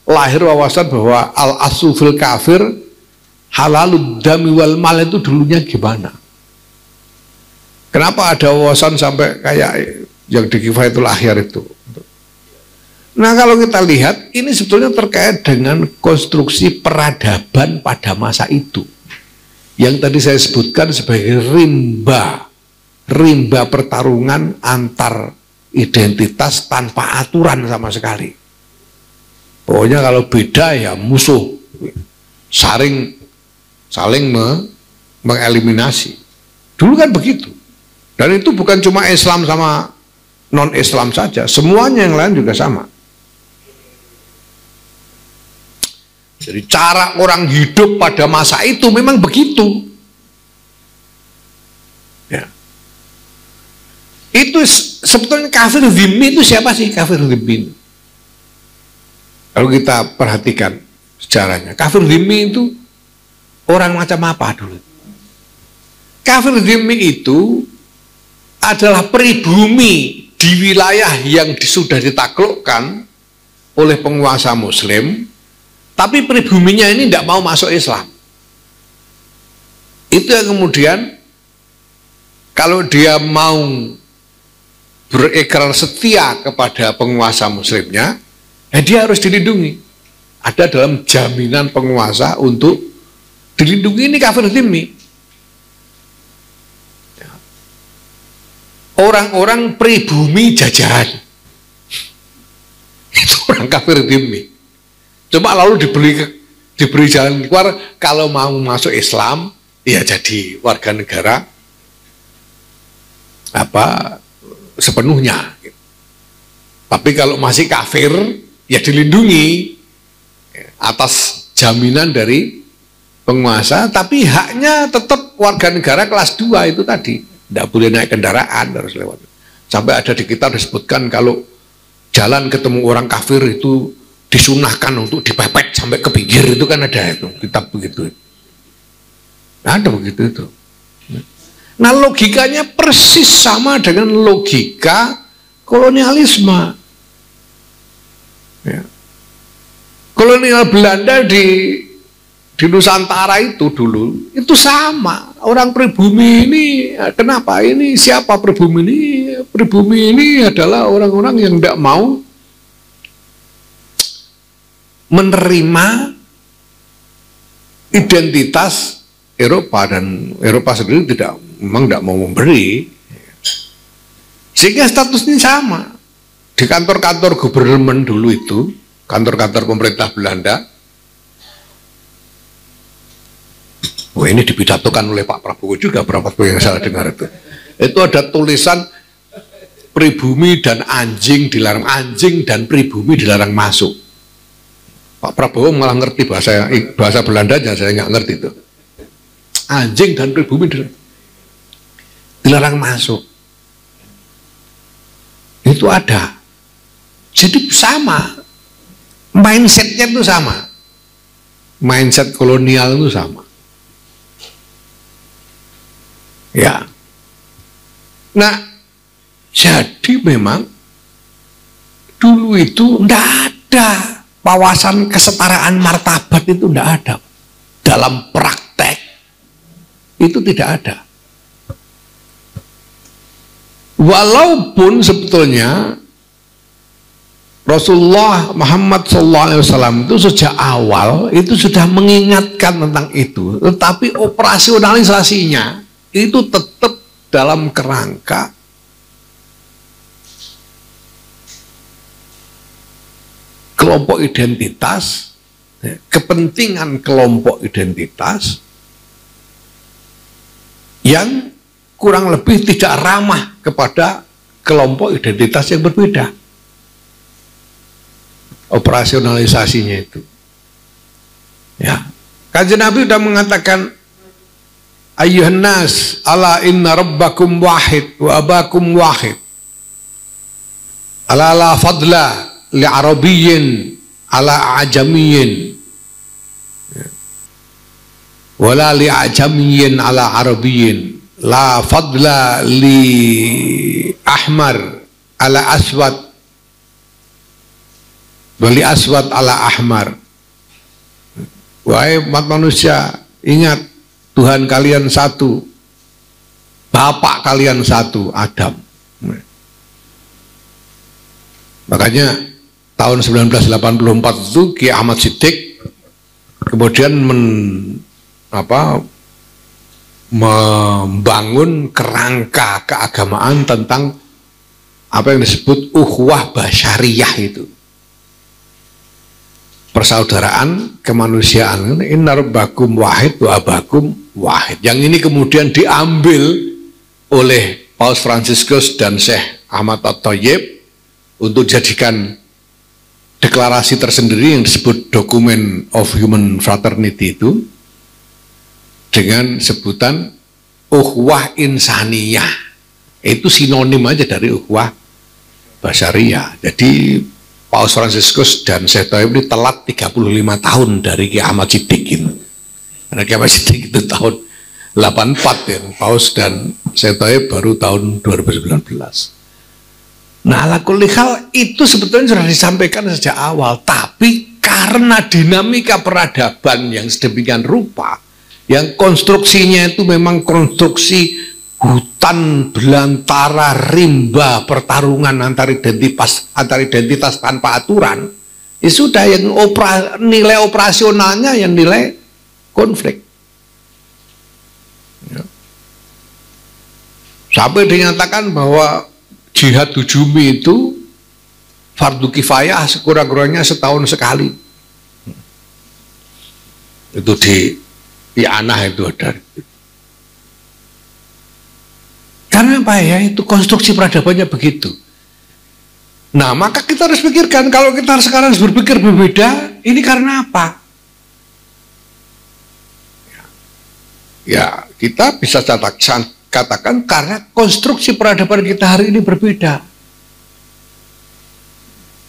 lahir wawasan bahwa al-aslu fil kafir halalud dami wal mal, itu dulunya gimana? Kenapa ada wawasan sampai kayak yang di Kifayatul Akhyar itu? Nah, kalau kita lihat, ini sebetulnya terkait dengan konstruksi peradaban pada masa itu, yang tadi saya sebutkan sebagai rimba pertarungan antar identitas tanpa aturan sama sekali. Pokoknya kalau beda ya musuh, saling mengeliminasi. Dulu kan begitu. Dan itu bukan cuma Islam sama non-Islam saja, semuanya yang lain juga sama. Jadi cara orang hidup pada masa itu memang begitu. Ya. Itu sebetulnya kafir dhimmi itu siapa sih kafir dhimmi? Kalau kita perhatikan sejarahnya, kafir dhimmi itu orang macam apa dulu? Kafir dhimmi itu adalah pribumi di wilayah yang sudah ditaklukkan oleh penguasa Muslim, tapi pribuminya ini tidak mau masuk Islam. Itu yang kemudian kalau dia mau berikrar setia kepada penguasa Muslimnya, dia harus dilindungi. Ada dalam jaminan penguasa untuk dilindungi ini kafir dhimmi. Orang-orang pribumi jajahan itu orang kafir dhimmi. Cuma lalu diberi jalan keluar, kalau mau masuk Islam ya jadi warga negara sepenuhnya. Tapi kalau masih kafir ya dilindungi atas jaminan dari penguasa, tapi haknya tetap warga negara kelas 2 itu tadi. Tidak boleh naik kendaraan, harus lewat. Sampai ada di kitab disebutkan kalau jalan ketemu orang kafir itu disunahkan untuk dipepet sampai ke pinggir, itu kan ada itu kitab begitu. Ada begitu itu. Nah logikanya persis sama dengan logika kolonialisme. Ya. Kolonial Belanda di Nusantara itu dulu itu sama. Orang pribumi ini kenapa ini siapa pribumi ini? Pribumi ini adalah orang-orang yang tidak mau menerima identitas Eropa, dan Eropa sendiri memang tidak mau memberi, sehingga statusnya sama. Di kantor-kantor gubernur dulu itu, kantor-kantor pemerintah Belanda, ini dipidatokan oleh Pak Prabowo juga berapa yang saya dengar itu ada tulisan pribumi dan anjing dilarang, anjing dan pribumi dilarang masuk. Pak Prabowo malah ngerti bahasa Belandanya, saya nggak ngerti itu. Anjing dan pribumi dilarang masuk. Itu ada. Jadi sama. Mindsetnya itu sama. Mindset kolonial itu sama. Ya. Nah, jadi memang dulu itu tidak ada wawasan kesetaraan martabat, itu tidak ada. Dalam praktek itu tidak ada. Walaupun sebetulnya Rasulullah Muhammad SAW itu sejak awal itu sudah mengingatkan tentang itu, tetapi operasionalisasinya itu tetap dalam kerangka kelompok identitas, kepentingan kelompok identitas yang kurang lebih tidak ramah kepada kelompok identitas yang berbeda. Operasionalisasinya itu. Ya. Kanjeng Nabi sudah mengatakan, ayyuhan nas, ala inna rabbakum wahid wa abakum wahid. Ala la fadla li arabiyyin ala ajamiyyin. Wala li ajamiyyin ala arabiyyin. La fadla li ahmar ala aswad. Wali aswad ala ahmar. Wahai umat manusia, ingat Tuhan kalian satu, Bapak kalian satu, Adam. Makanya tahun 1984 itu Kiai Ahmad Siddiq kemudian membangun kerangka keagamaan tentang apa yang disebut ukhuwah basyariyah itu. Persaudaraan kemanusiaan, inna rabbakum wahid wa abakum wahid. Yang ini kemudian diambil oleh Paus Fransiskus dan Syekh Ahmad At-Thayyib untuk jadikan deklarasi tersendiri yang disebut Document of Human Fraternity itu, dengan sebutan ukhuwah insaniyah. Itu sinonim aja dari ukhuwah basyariyah. Jadi Paus Fransiskus dan Syekh Thayyib ini telat 35 tahun dari Kiai Ahmad Siddiq itu. Karena Kiai Ahmad Siddiq itu tahun 84 ya, Paus dan Setoe baru tahun 2019. Nah, ala kulli hal itu sebetulnya sudah disampaikan sejak awal, tapi karena dinamika peradaban yang sedemikian rupa, yang konstruksinya itu memang konstruksi hutan belantara rimba pertarungan antar identitas tanpa aturan, ya sudah, yang nilai operasionalnya yang nilai konflik. Ya. Sampai dinyatakan bahwa jihad hujumi itu fardu kifayah sekurang-kurangnya setahun sekali. Itu di Anah itu ada. Karena apa ya? Itu konstruksi peradabannya begitu. Nah, maka kita harus pikirkan, kalau kita sekarang harus berpikir berbeda, ini karena apa? Ya, kita bisa katakan karena konstruksi peradaban kita hari ini berbeda.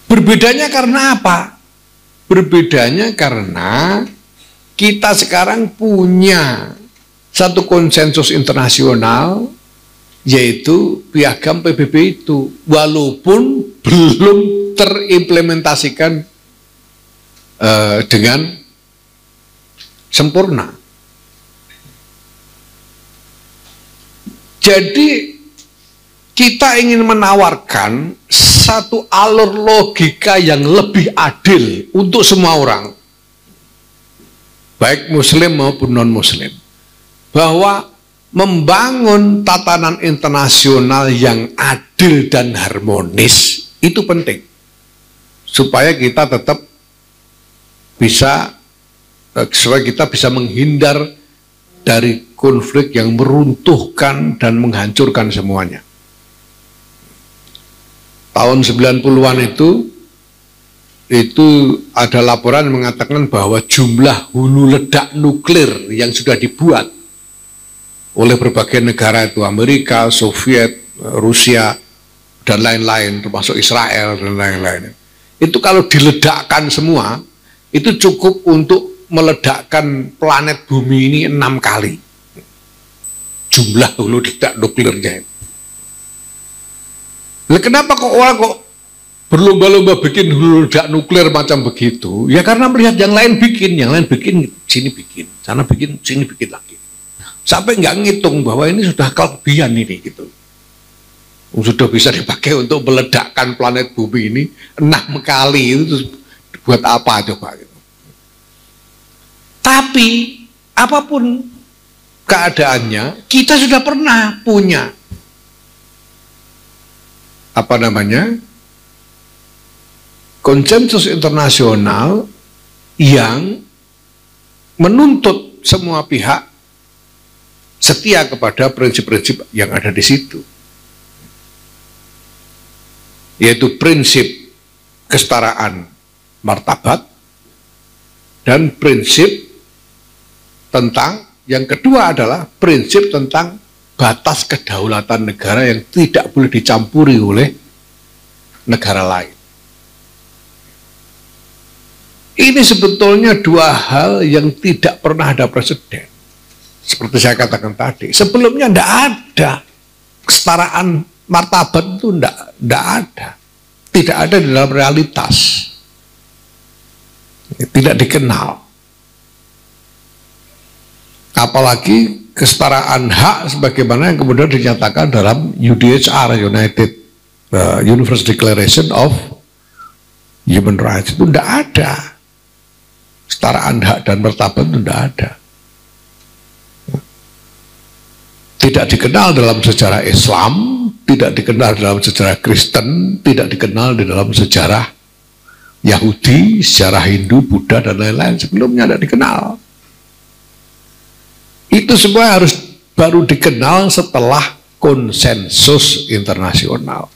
Berbedanya karena apa? Berbedanya karena kita sekarang punya satu konsensus internasional, yaitu piagam PBB itu, walaupun belum terimplementasikan dengan sempurna. Jadi kita ingin menawarkan satu alur logika yang lebih adil untuk semua orang, baik muslim maupun non-muslim, bahwa membangun tatanan internasional yang adil dan harmonis itu penting, supaya kita tetap bisa, supaya kita bisa menghindar dari konflik yang meruntuhkan dan menghancurkan semuanya. Tahun 90-an itu ada laporan yang mengatakan bahwa jumlah hulu ledak nuklir yang sudah dibuat oleh berbagai negara, itu Amerika, Soviet, Rusia, dan lain-lain, termasuk Israel dan lain-lain, itu kalau diledakkan semua, itu cukup untuk meledakkan planet bumi ini 6 kali jumlah hulu ledak nuklirnya. Nah, kenapa kok orang kok berlomba-lomba bikin hulu ledak nuklir macam begitu? Ya karena melihat yang lain bikin, sini bikin, sana bikin, sini bikin lagi. Sampai nggak ngitung bahwa ini sudah kelebihan ini gitu. Sudah bisa dipakai untuk meledakkan planet bumi ini 6 kali, itu buat apa coba gitu. Tapi apapun keadaannya, kita sudah pernah punya konsensus internasional yang menuntut semua pihak setia kepada prinsip-prinsip yang ada di situ, yaitu prinsip kesetaraan martabat dan prinsip tentang, yang kedua adalah prinsip tentang batas kedaulatan negara yang tidak boleh dicampuri oleh negara lain. Ini sebetulnya dua hal yang tidak pernah ada preseden. Seperti saya katakan tadi, sebelumnya tidak ada kesetaraan martabat, itu tidak ada. Tidak ada di dalam realitas. Tidak dikenal. Apalagi kesetaraan hak sebagaimana yang kemudian dinyatakan dalam UDHR, Universal Declaration of Human Rights, itu tidak ada. Kesetaraan hak dan martabat itu tidak ada. Tidak dikenal dalam sejarah Islam, tidak dikenal dalam sejarah Kristen, tidak dikenal di dalam sejarah Yahudi, sejarah Hindu, Buddha, dan lain-lain. Sebelumnya tidak dikenal. Itu semua harus baru dikenal setelah konsensus internasional.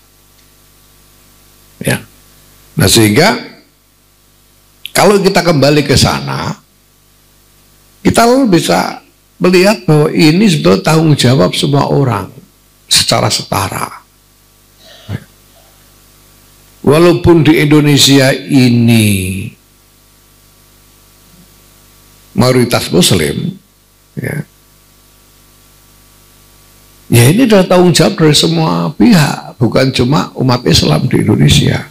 Ya. Nah, sehingga kalau kita kembali ke sana, kita lalu bisa melihat bahwa ini sebetulnya tanggung jawab semua orang secara setara. Walaupun di Indonesia ini mayoritas Muslim, ya, Ya ini adalah tanggung jawab dari semua pihak, bukan cuma umat Islam di Indonesia.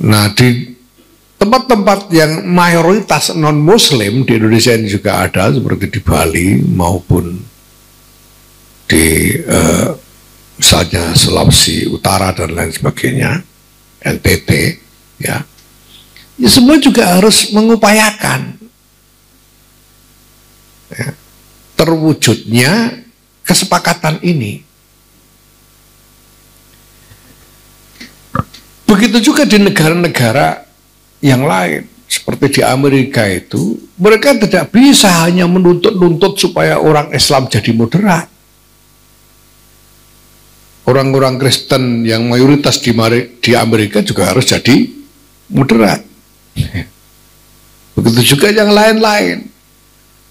Nah, di tempat-tempat yang mayoritas non-Muslim di Indonesia ini juga ada, seperti di Bali maupun di misalnya Sulawesi Utara dan lain sebagainya, NTT, ya semua juga harus mengupayakan ya, terwujudnya kesepakatan ini. Begitu juga di negara-negara yang lain, seperti di Amerika itu, mereka tidak bisa hanya menuntut-nuntut supaya orang Islam jadi moderat. Orang-orang Kristen yang mayoritas di Amerika juga harus jadi moderat. Begitu juga yang lain-lain.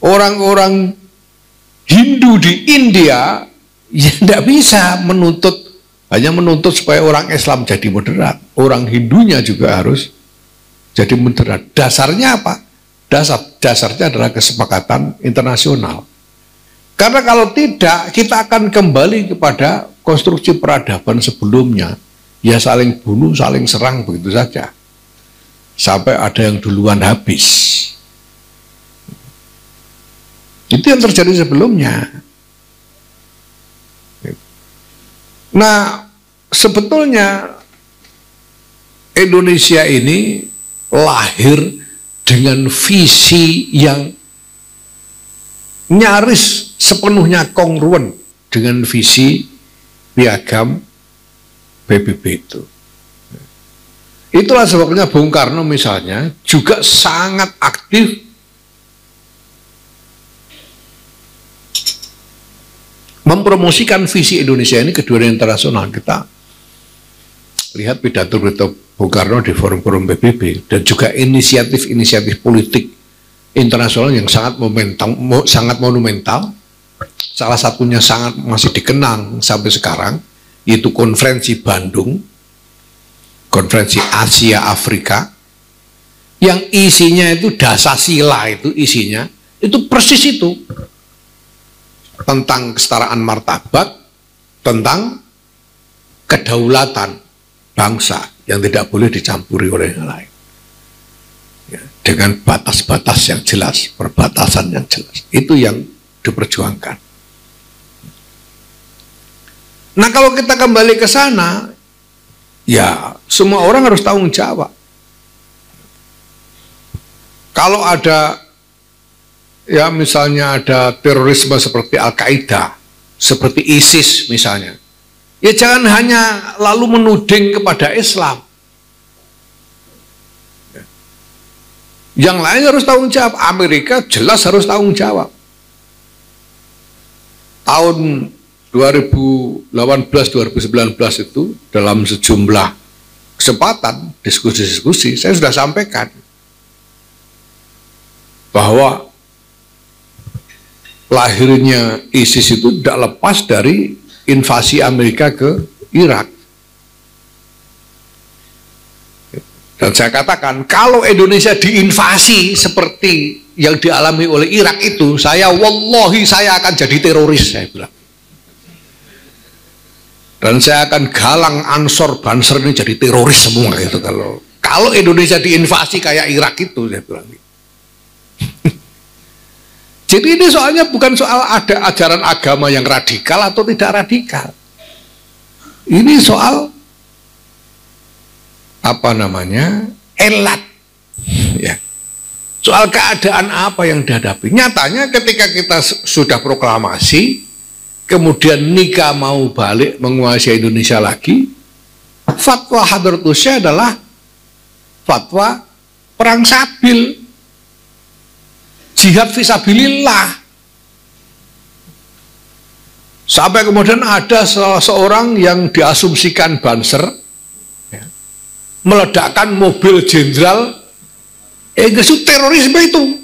Orang-orang Hindu di India ya tidak bisa hanya menuntut supaya orang Islam jadi moderat. Orang Hindunya juga harus jadi moderat. Dasarnya apa? Dasarnya adalah kesepakatan internasional. Karena kalau tidak, kita akan kembali kepada konstruksi peradaban sebelumnya. Ya saling bunuh, saling serang begitu saja. Sampai ada yang duluan habis. Itu yang terjadi sebelumnya. Nah, sebetulnya Indonesia ini lahir dengan visi yang nyaris sepenuhnya kongruen dengan visi Piagam PBB itu. Itulah sebabnya Bung Karno misalnya juga sangat aktif mempromosikan visi Indonesia ini ke dunia internasional. Kita lihat pidato-pidato Bung Karno di forum-forum PBB dan juga inisiatif-inisiatif politik internasional yang sangat monumental. Salah satunya masih dikenang sampai sekarang, yaitu Konferensi Bandung, Konferensi Asia Afrika, yang isinya itu Dasasila, itu isinya itu persis itu, tentang kesetaraan martabat, tentang kedaulatan bangsa yang tidak boleh dicampuri oleh yang lain, ya, dengan batas-batas yang jelas, perbatasan yang jelas, itu yang diperjuangkan. Nah, kalau kita kembali ke sana, ya semua orang harus tanggung jawab. Kalau ada, ya misalnya ada terorisme seperti Al-Qaeda, seperti ISIS misalnya, ya jangan hanya lalu menuding kepada Islam. Yang lain harus tanggung jawab. Amerika jelas harus tanggung jawab. Tahun 2018-2019 itu dalam sejumlah kesempatan, diskusi-diskusi, saya sudah sampaikan bahwa lahirnya ISIS itu tidak lepas dari invasi Amerika ke Irak. Dan saya katakan, kalau Indonesia diinvasi seperti yang dialami oleh Irak itu, wallahi saya akan jadi teroris, saya bilang. Dan saya akan galang Ansor Banser ini jadi teroris semua gitu, kalau Indonesia diinvasi kayak Irak itu, saya bilang. Jadi ini soalnya bukan soal ada ajaran agama yang radikal atau tidak radikal. Ini soal elat, ya. Soal keadaan apa yang dihadapi. Nyatanya ketika kita sudah proklamasi, kemudian Nika mau balik menguasai Indonesia lagi, fatwa Hadratus Syekh adalah fatwa perang sabil, jihad fisabilillah. Sampai kemudian ada salah seorang yang diasumsikan Banser, ya, meledakkan mobil jenderal Inggris, itu terorisme itu.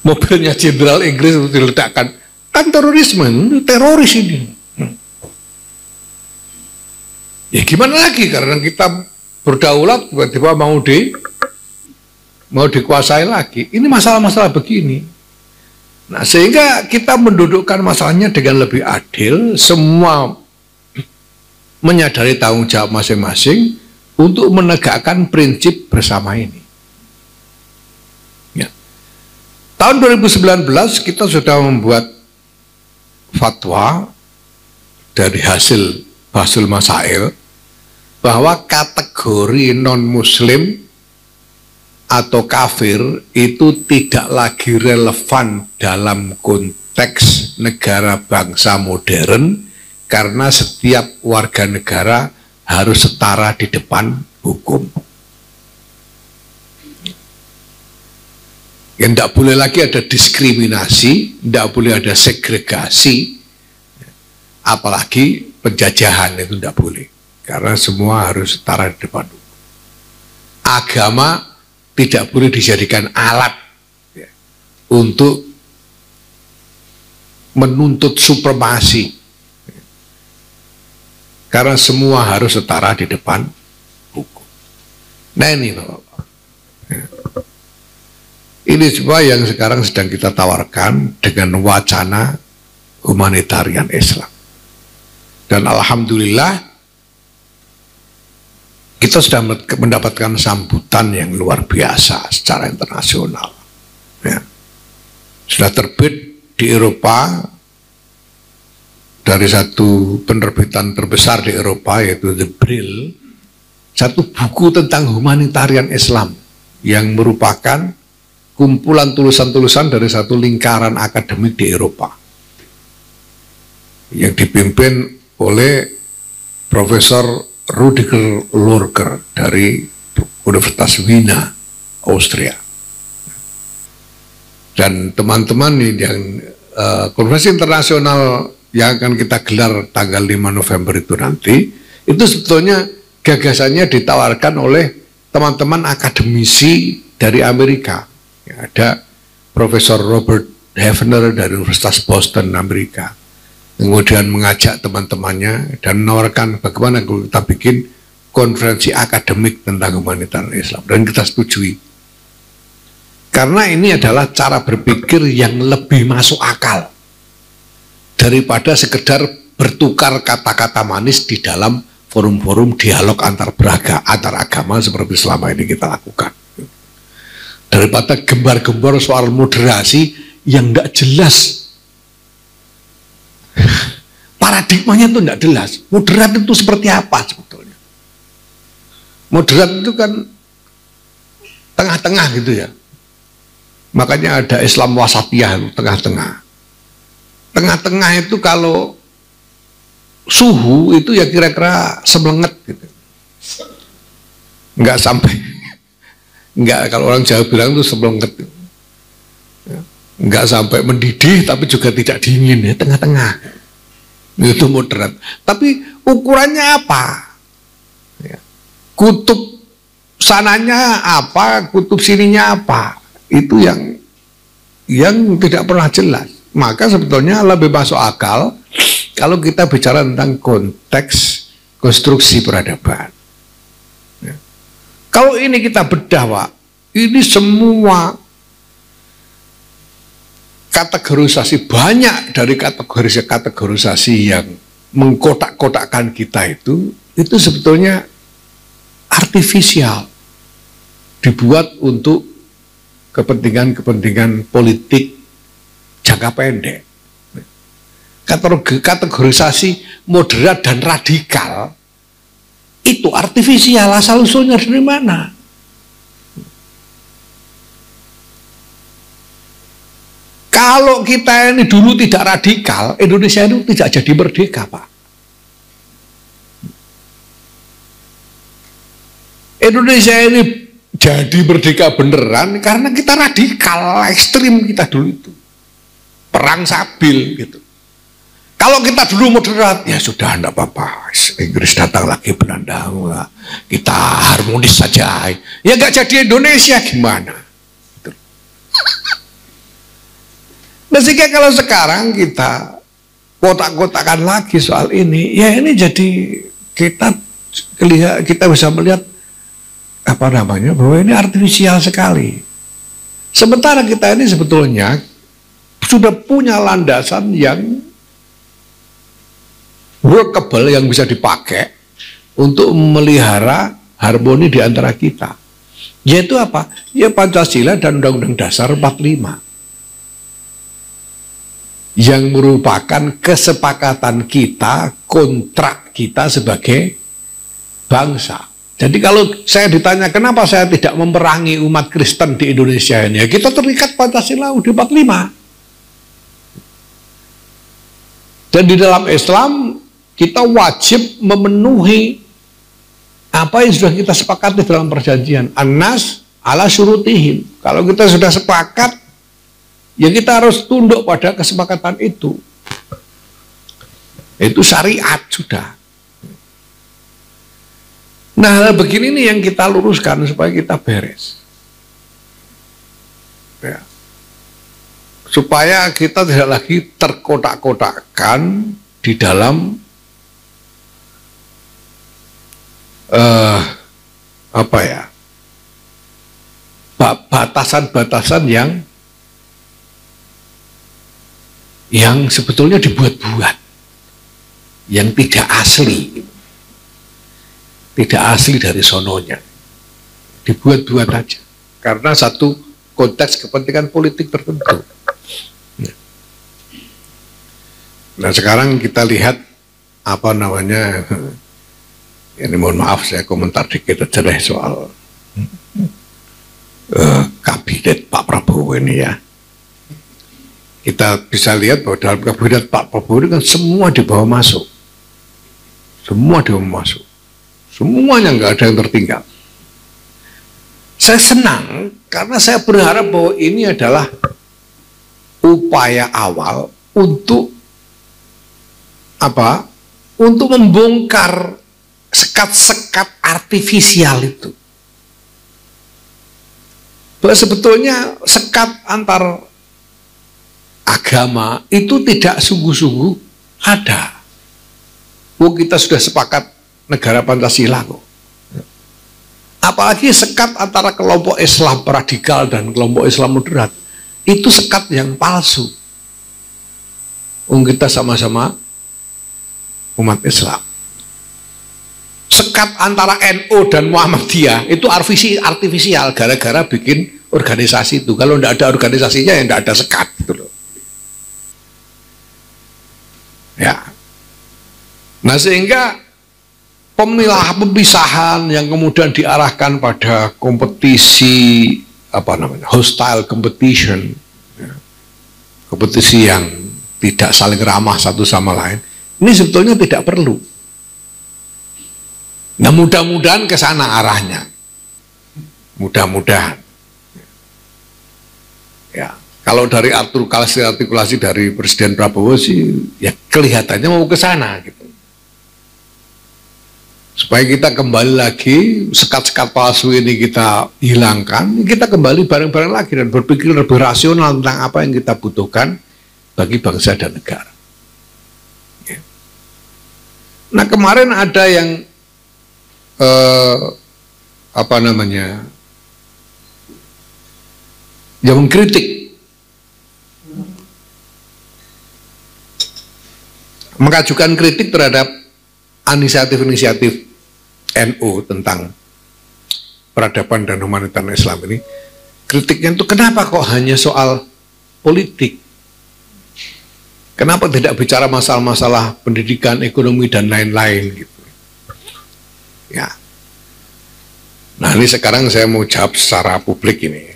Mobilnya jenderal Inggris itu diledakkan, kan terorisme, teroris ini. Ya gimana lagi, karena kita berdaulat tiba-tiba mau mau dikuasai lagi. Ini masalah-masalah begini. Nah, sehingga kita mendudukkan masalahnya dengan lebih adil, semua menyadari tanggung jawab masing-masing untuk menegakkan prinsip bersama ini. Ya. Tahun 2019 kita sudah membuat fatwa dari hasil Basul Masail bahwa kategori non-muslim atau kafir itu tidak lagi relevan dalam konteks negara bangsa modern, karena setiap warga negara harus setara di depan hukum. Ya, tidak boleh lagi ada diskriminasi, tidak boleh ada segregasi, apalagi penjajahan itu tidak boleh, karena semua harus setara di depan hukum. Agama tidak boleh dijadikan alat ya, untuk menuntut supremasi, karena semua harus setara di depan hukum. Nah ini Bapak, ya. Ini semua yang sekarang sedang kita tawarkan dengan wacana humanitarian Islam. Dan alhamdulillah kita sudah mendapatkan sambutan yang luar biasa secara internasional. Ya. Sudah terbit di Eropa dari satu penerbitan terbesar di Eropa, yaitu The Brill, satu buku tentang humanitarian Islam yang merupakan kumpulan tulisan-tulisan dari satu lingkaran akademik di Eropa yang dipimpin oleh Profesor Rudiger Lorger dari Universitas Wiener, Austria. Dan teman-teman yang konferensi internasional yang akan kita gelar tanggal 5 November itu nanti, itu sebetulnya gagasannya ditawarkan oleh teman-teman akademisi dari Amerika. Ya, ada Profesor Robert Hefner dari Universitas Boston, Amerika. Kemudian mengajak teman-temannya dan menawarkan bagaimana kalau kita bikin konferensi akademik tentang humanitarian Islam, dan kita setujui. Karena ini adalah cara berpikir yang lebih masuk akal daripada sekedar bertukar kata-kata manis di dalam forum-forum dialog antar agama seperti selama ini kita lakukan. Daripada gembar-gembor soal moderasi yang tidak jelas. Paradigmanya itu tidak jelas. Moderat itu seperti apa sebetulnya? Moderat itu kan tengah-tengah gitu ya. Makanya ada Islam wasatiyah, tengah-tengah. Tengah-tengah itu kalau suhu itu ya kira-kira semelenget gitu. Enggak sampai, enggak, kalau orang Jawa bilang itu semelenget. Enggak sampai mendidih tapi juga tidak dingin, ya tengah-tengah. Itu moderat. Tapi ukurannya apa? Ya. Kutub sananya apa, kutub sininya apa? Itu yang tidak pernah jelas. Maka sebetulnya lebih masuk akal kalau kita bicara tentang konteks konstruksi peradaban. Ya. Kalau ini kita bedah, Pak, ini semua kategorisasi, banyak dari kategorisasi yang mengkotak-kotakkan kita itu sebetulnya artifisial, dibuat untuk kepentingan politik jangka pendek. Kategorisasi moderat dan radikal itu artifisial, asal usulnya dari mana? Kalau kita ini dulu tidak radikal, Indonesia itu tidak jadi merdeka, Pak. Indonesia ini jadi merdeka beneran karena kita radikal, ekstrim kita dulu itu. Perang sabil gitu. Kalau kita dulu moderat, ya sudah enggak apa-apa. Inggris datang lagi, Belanda, kita harmonis saja. Ya enggak jadi Indonesia gimana? Gitu. Nah, sehingga kalau sekarang kita kotak-kotakan lagi soal ini, ya ini jadi kita bisa melihat bahwa ini artifisial sekali. Sementara kita ini sebetulnya sudah punya landasan yang workable, yang bisa dipakai untuk memelihara harmoni di antara kita. Yaitu apa? Ya Pancasila dan Undang-Undang Dasar 45. Yang merupakan kesepakatan kita, kontrak kita sebagai bangsa. Jadi kalau saya ditanya kenapa saya tidak memerangi umat Kristen di Indonesia ini, ya kita terikat Pancasila UUD 45. Dan di dalam Islam kita wajib memenuhi apa yang sudah kita sepakati dalam perjanjian. An-nas ala syurutihim. Kalau kita sudah sepakat, ya kita harus tunduk pada kesepakatan itu. Itu syariat sudah. Nah, hal begini nih yang kita luruskan supaya kita beres. Ya. Supaya kita tidak lagi terkotak-kotakkan di dalam batasan-batasan yang sebetulnya dibuat-buat, yang tidak asli. Tidak asli dari sononya, dibuat-buat aja karena satu konteks kepentingan politik tertentu. Nah sekarang kita lihat apa namanya, ini mohon maaf saya komentar dikit aja deh soal kabinet Pak Prabowo ini ya. Kita bisa lihat bahwa dalam kabinet Pak Prabowo ini kan semua dibawa masuk, semuanya nggak ada yang tertinggal. Saya senang karena saya berharap bahwa ini adalah upaya awal untuk apa? Untuk membongkar sekat-sekat artifisial itu. Bahwa sebetulnya sekat antar agama itu tidak sungguh-sungguh ada. Kita sudah sepakat negara Pancasila kok. Apalagi sekat antara kelompok Islam radikal dan kelompok Islam moderat, itu sekat yang palsu. Kita sama-sama umat Islam. Sekat antara NU dan Muhammadiyah itu artifisial gara-gara bikin organisasi itu. Kalau tidak ada organisasinya ya tidak ada sekat gitu loh. Ya. Nah sehingga pemisahan yang kemudian diarahkan pada kompetisi hostile competition, ya, kompetisi yang tidak saling ramah satu sama lain, ini sebetulnya tidak perlu. Nah mudah-mudahan ke sana arahnya, mudah-mudahan. Ya kalau dari artikulasi dari Presiden Prabowo sih, ya kelihatannya mau ke sana gitu. Supaya kita kembali lagi, sekat-sekat palsu ini kita hilangkan, kita kembali bareng-bareng lagi dan berpikir lebih rasional tentang apa yang kita butuhkan bagi bangsa dan negara. Ya. Nah kemarin ada yang yang mengkritik, mengajukan kritik terhadap inisiatif NU tentang peradaban dan humanitarian Islam ini. Kritiknya itu kenapa kok hanya soal politik? Kenapa tidak bicara masalah-masalah pendidikan, ekonomi dan lain-lain gitu? Ya. Nah ini sekarang saya mau jawab secara publik ini.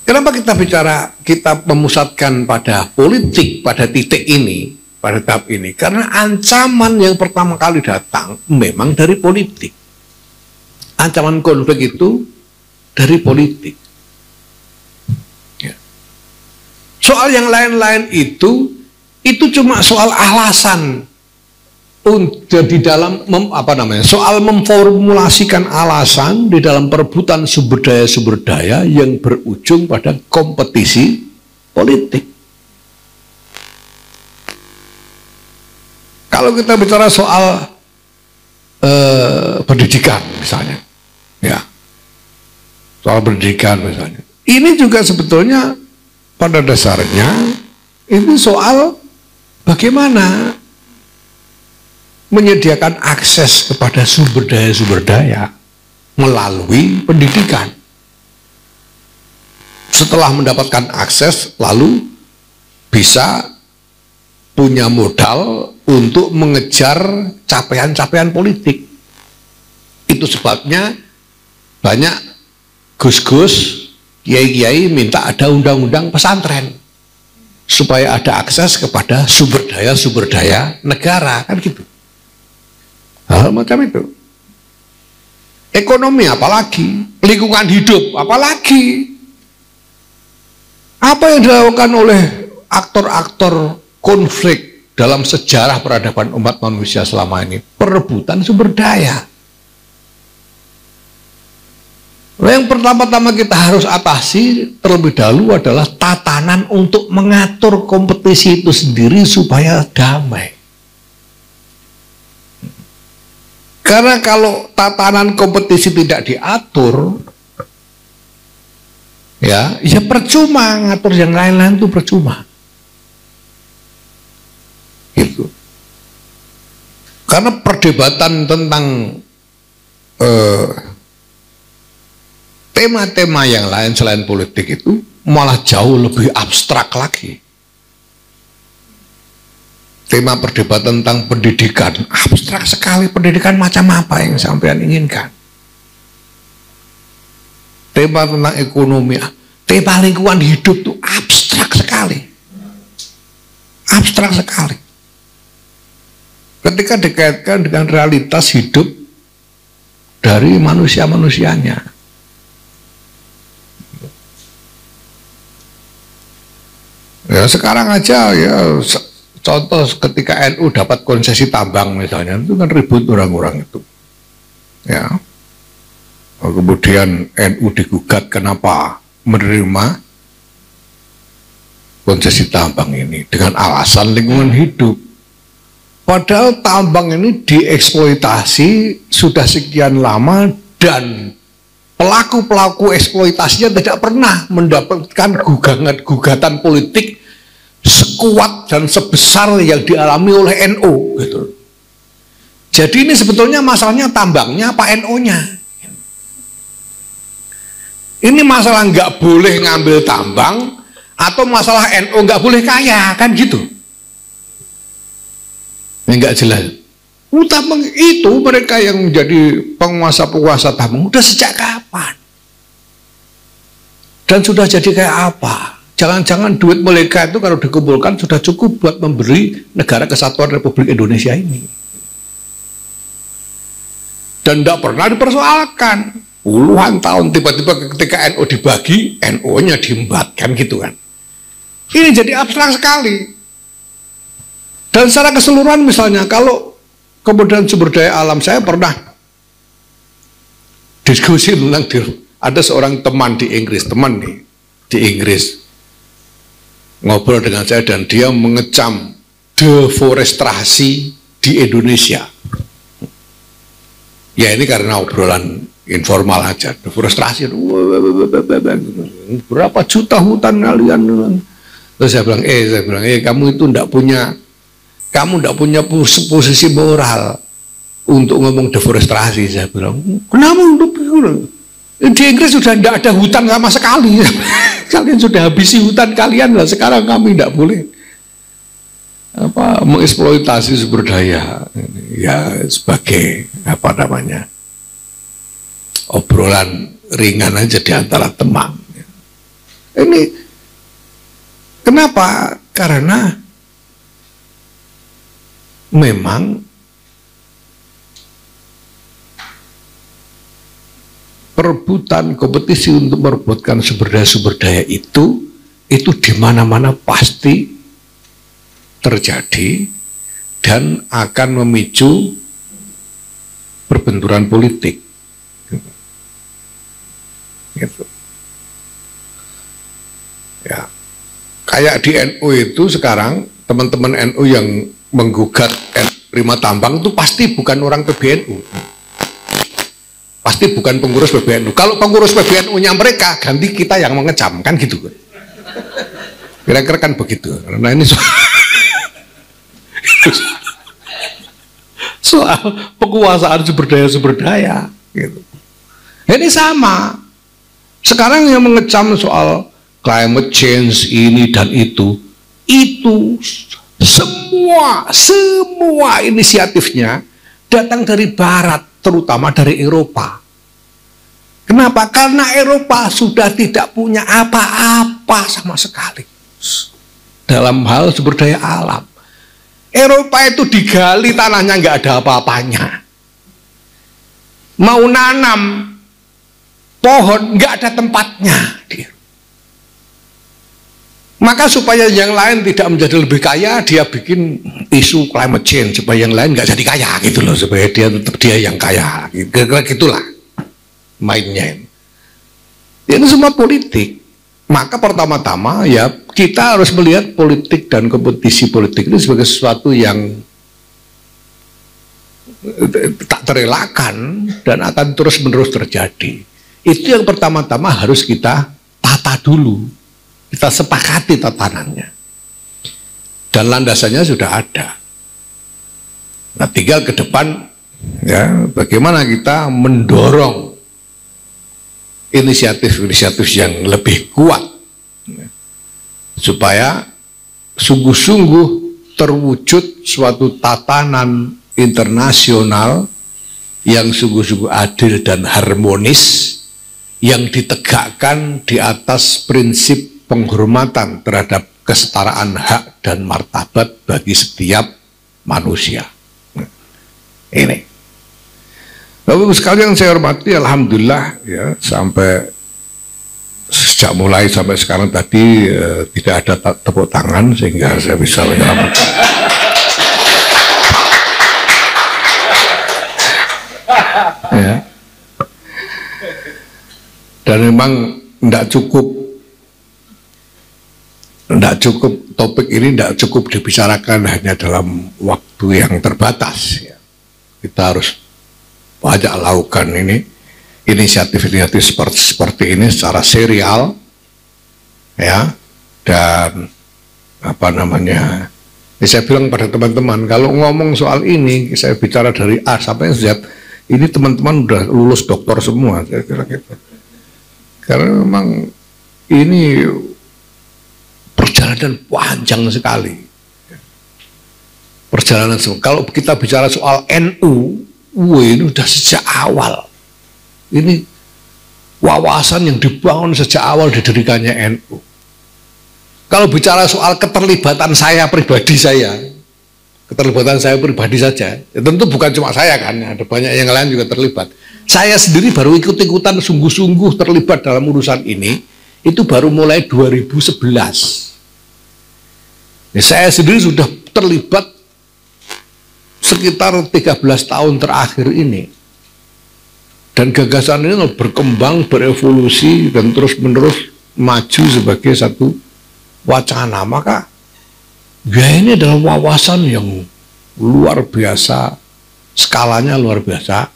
Kenapa kita memusatkan pada politik pada titik ini? Pada tahap ini, karena ancaman yang pertama kali datang memang dari politik. Ancaman konflik itu dari politik. Ya. Soal yang lain-lain itu cuma soal alasan di dalam soal memformulasikan alasan di dalam perebutan sumber daya yang berujung pada kompetisi politik. Kalau kita bicara soal pendidikan misalnya, Ya, soal pendidikan misalnya. Ini juga sebetulnya pada dasarnya itu soal bagaimana menyediakan akses kepada sumber daya melalui pendidikan. Setelah mendapatkan akses, lalu bisa punya modal untuk mengejar capaian-capaian politik. Itu sebabnya banyak gus-gus, kiai-kiai minta ada undang-undang pesantren supaya ada akses kepada sumber daya negara, kan gitu. Hal macam itu. Ekonomi apalagi, lingkungan hidup apalagi. Apa yang dilakukan oleh aktor-aktor konflik dalam sejarah peradaban umat manusia selama ini? Perebutan sumber daya. Yang pertama-tama kita harus atasi terlebih dahulu adalah tatanan untuk mengatur kompetisi itu sendiri supaya damai. Karena kalau tatanan kompetisi tidak diatur, ya percuma ngatur yang lain-lain itu percuma. Gitu. Karena perdebatan tentang tema-tema yang lain selain politik itu malah jauh lebih abstrak lagi. Tema perdebatan tentang pendidikan, abstrak sekali. Pendidikan macam apa yang sampean inginkan? Tema tentang ekonomi, tema lingkungan hidup itu abstrak sekali. Abstrak sekali. Ketika dikaitkan dengan realitas hidup dari manusia-manusianya. Ya sekarang aja ya, contoh ketika NU dapat konsesi tambang misalnya, itu kan ribut orang-orang itu. Ya. Kemudian NU digugat kenapa menerima konsesi tambang ini dengan alasan lingkungan hidup. Padahal tambang ini dieksploitasi sudah sekian lama dan pelaku-pelaku eksploitasinya tidak pernah mendapatkan gugatan politik sekuat dan sebesar yang dialami oleh NU gitu. Jadi ini sebetulnya masalahnya tambangnya apa NU-nya? Ini masalah nggak boleh ngambil tambang atau masalah NU nggak boleh kaya, kan gitu? Nggak jelas. Tambang itu mereka yang menjadi penguasa-penguasa tambang udah sejak kapan? Dan sudah jadi kayak apa? Jangan-jangan duit mereka itu kalau dikumpulkan sudah cukup buat memberi negara kesatuan Republik Indonesia ini. Dan tidak pernah dipersoalkan. Puluhan tahun tiba-tiba ketika NU dibagi, NU-nya diembatkan gitu kan. Ini jadi abstrak sekali. Dan secara keseluruhan misalnya, kalau kemudian sumber daya alam, saya pernah diskusi tentang ada seorang teman di Inggris, ngobrol dengan saya dan dia mengecam deforestasi di Indonesia. Ya ini karena obrolan informal aja, deforestasi berapa juta hutan kalian. Terus saya bilang, kamu itu tidak punya posisi moral untuk ngomong deforestasi. Saya bilang, kenapa? Di Inggris sudah tidak ada hutan sama sekali. Kalian sudah habisi hutan kalian lah. Sekarang kami tidak boleh mengeksploitasi sumber daya. Ya sebagai obrolan ringan aja di antara teman. Ini kenapa? Karena memang perebutan kompetisi untuk merebutkan sumber daya itu di mana-mana pasti terjadi dan akan memicu perbenturan politik. Gitu. Ya, kayak di NU itu sekarang teman-teman NU yang menggugat terima tambang itu pasti bukan orang PBNU. pasti bukan pengurus PBNU. Kalau pengurus PBNU-nya mereka, ganti kita yang mengecam, kan gitu. Kira-kira kan begitu. Karena ini soal penguasaan sumber daya gitu. Ini sama. Sekarang yang mengecam soal climate change ini dan itu semua inisiatifnya datang dari Barat, terutama dari Eropa. Kenapa? Karena Eropa sudah tidak punya apa-apa sama sekali dalam hal sumber daya alam. Eropa itu digali tanahnya nggak ada apa-apanya. Mau nanam pohon nggak ada tempatnya. Maka supaya yang lain tidak menjadi lebih kaya, dia bikin isu climate change supaya yang lain nggak jadi kaya gitu loh, supaya dia tetap dia yang kaya. Kira-kira gitulah mainnya. Ini semua politik. Maka pertama-tama ya kita harus melihat politik dan kompetisi politik itu sebagai sesuatu yang tak terelakkan dan akan terus-menerus terjadi. Itu yang pertama-tama harus kita tata dulu. Kita sepakati tatanannya. Dan landasannya sudah ada. Nah, tinggal ke depan ya bagaimana kita mendorong inisiatif-inisiatif yang lebih kuat supaya sungguh-sungguh terwujud suatu tatanan internasional yang sungguh-sungguh adil dan harmonis yang ditegakkan di atas prinsip penghormatan terhadap kesetaraan hak dan martabat bagi setiap manusia. Ini. Bapak-Ibu sekalian saya hormati, alhamdulillah ya sampai sejak mulai sampai sekarang tadi tidak ada tepuk tangan sehingga saya bisa menyelamatkan. Ya. Dan memang tidak cukup topik ini tidak cukup dibicarakan hanya dalam waktu yang terbatas ya. Kita harus banyak lakukan ini inisiatif-inisiatif seperti ini secara serial ya, dan apa namanya ya, saya bilang pada teman-teman kalau ngomong soal ini saya bicara dari A sampai Z, ini teman-teman udah lulus doktor semua saya kira gitu, karena memang ini perjalanan panjang sekali. Perjalanan kalau kita bicara soal NU, ini udah sejak awal. Ini wawasan yang dibangun sejak awal didirikannya NU. Kalau bicara soal keterlibatan saya pribadi saja, ya, tentu bukan cuma saya kan, ada banyak yang lain juga terlibat. Saya sendiri baru ikut-ikutan sungguh-sungguh terlibat dalam urusan ini, itu baru mulai 2011. Saya sendiri sudah terlibat sekitar 13 tahun terakhir ini. Dan gagasan ini berkembang, berevolusi, dan terus-menerus maju sebagai satu wacana. Maka ya ini adalah wawasan yang luar biasa, skalanya luar biasa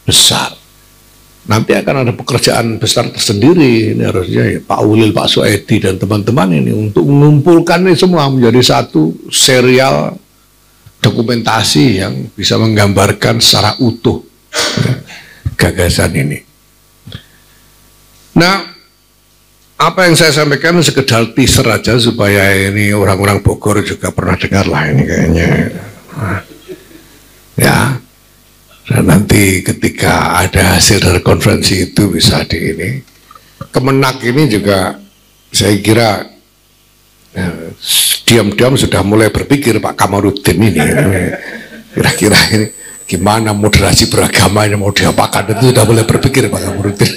besar. Nanti akan ada pekerjaan besar tersendiri, ini harusnya ya, Pak Ulil, Pak Soedi dan teman-teman ini untuk mengumpulkan ini semua menjadi satu serial dokumentasi yang bisa menggambarkan secara utuh ya, gagasan ini. Nah, apa yang saya sampaikan sekedar teaser aja supaya ini orang-orang Bogor juga pernah dengar lah ini kayaknya. Nah, ya. Dan nanti ketika ada hasil dari konferensi itu bisa di ini. Kemenak ini juga saya kira diam-diam sudah mulai berpikir Pak Kamarudin ini. Kira-kira ini gimana moderasi beragamanya mau diapakan, itu sudah mulai berpikir Pak Kamarudin.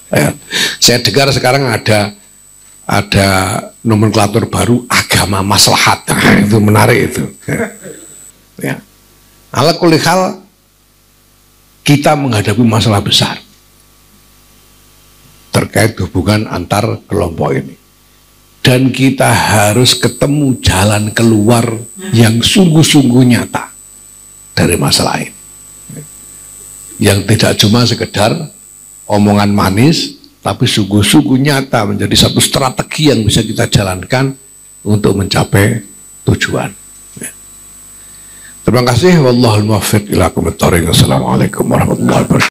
Ya, saya dengar sekarang ada nomenklatur baru agama maslahat. Nah, itu menarik itu. Ya. Ala kulli hal kita menghadapi masalah besar terkait hubungan antar kelompok ini, dan kita harus ketemu jalan keluar yang sungguh-sungguh nyata dari masalah ini. yang tidak cuma sekedar omongan manis, tapi sungguh-sungguh nyata menjadi satu strategi yang bisa kita jalankan untuk mencapai tujuan. Terima kasih. Wallahul muwaffiq ila aqwamit thoriq. Assalamualaikum warahmatullahi wabarakatuh.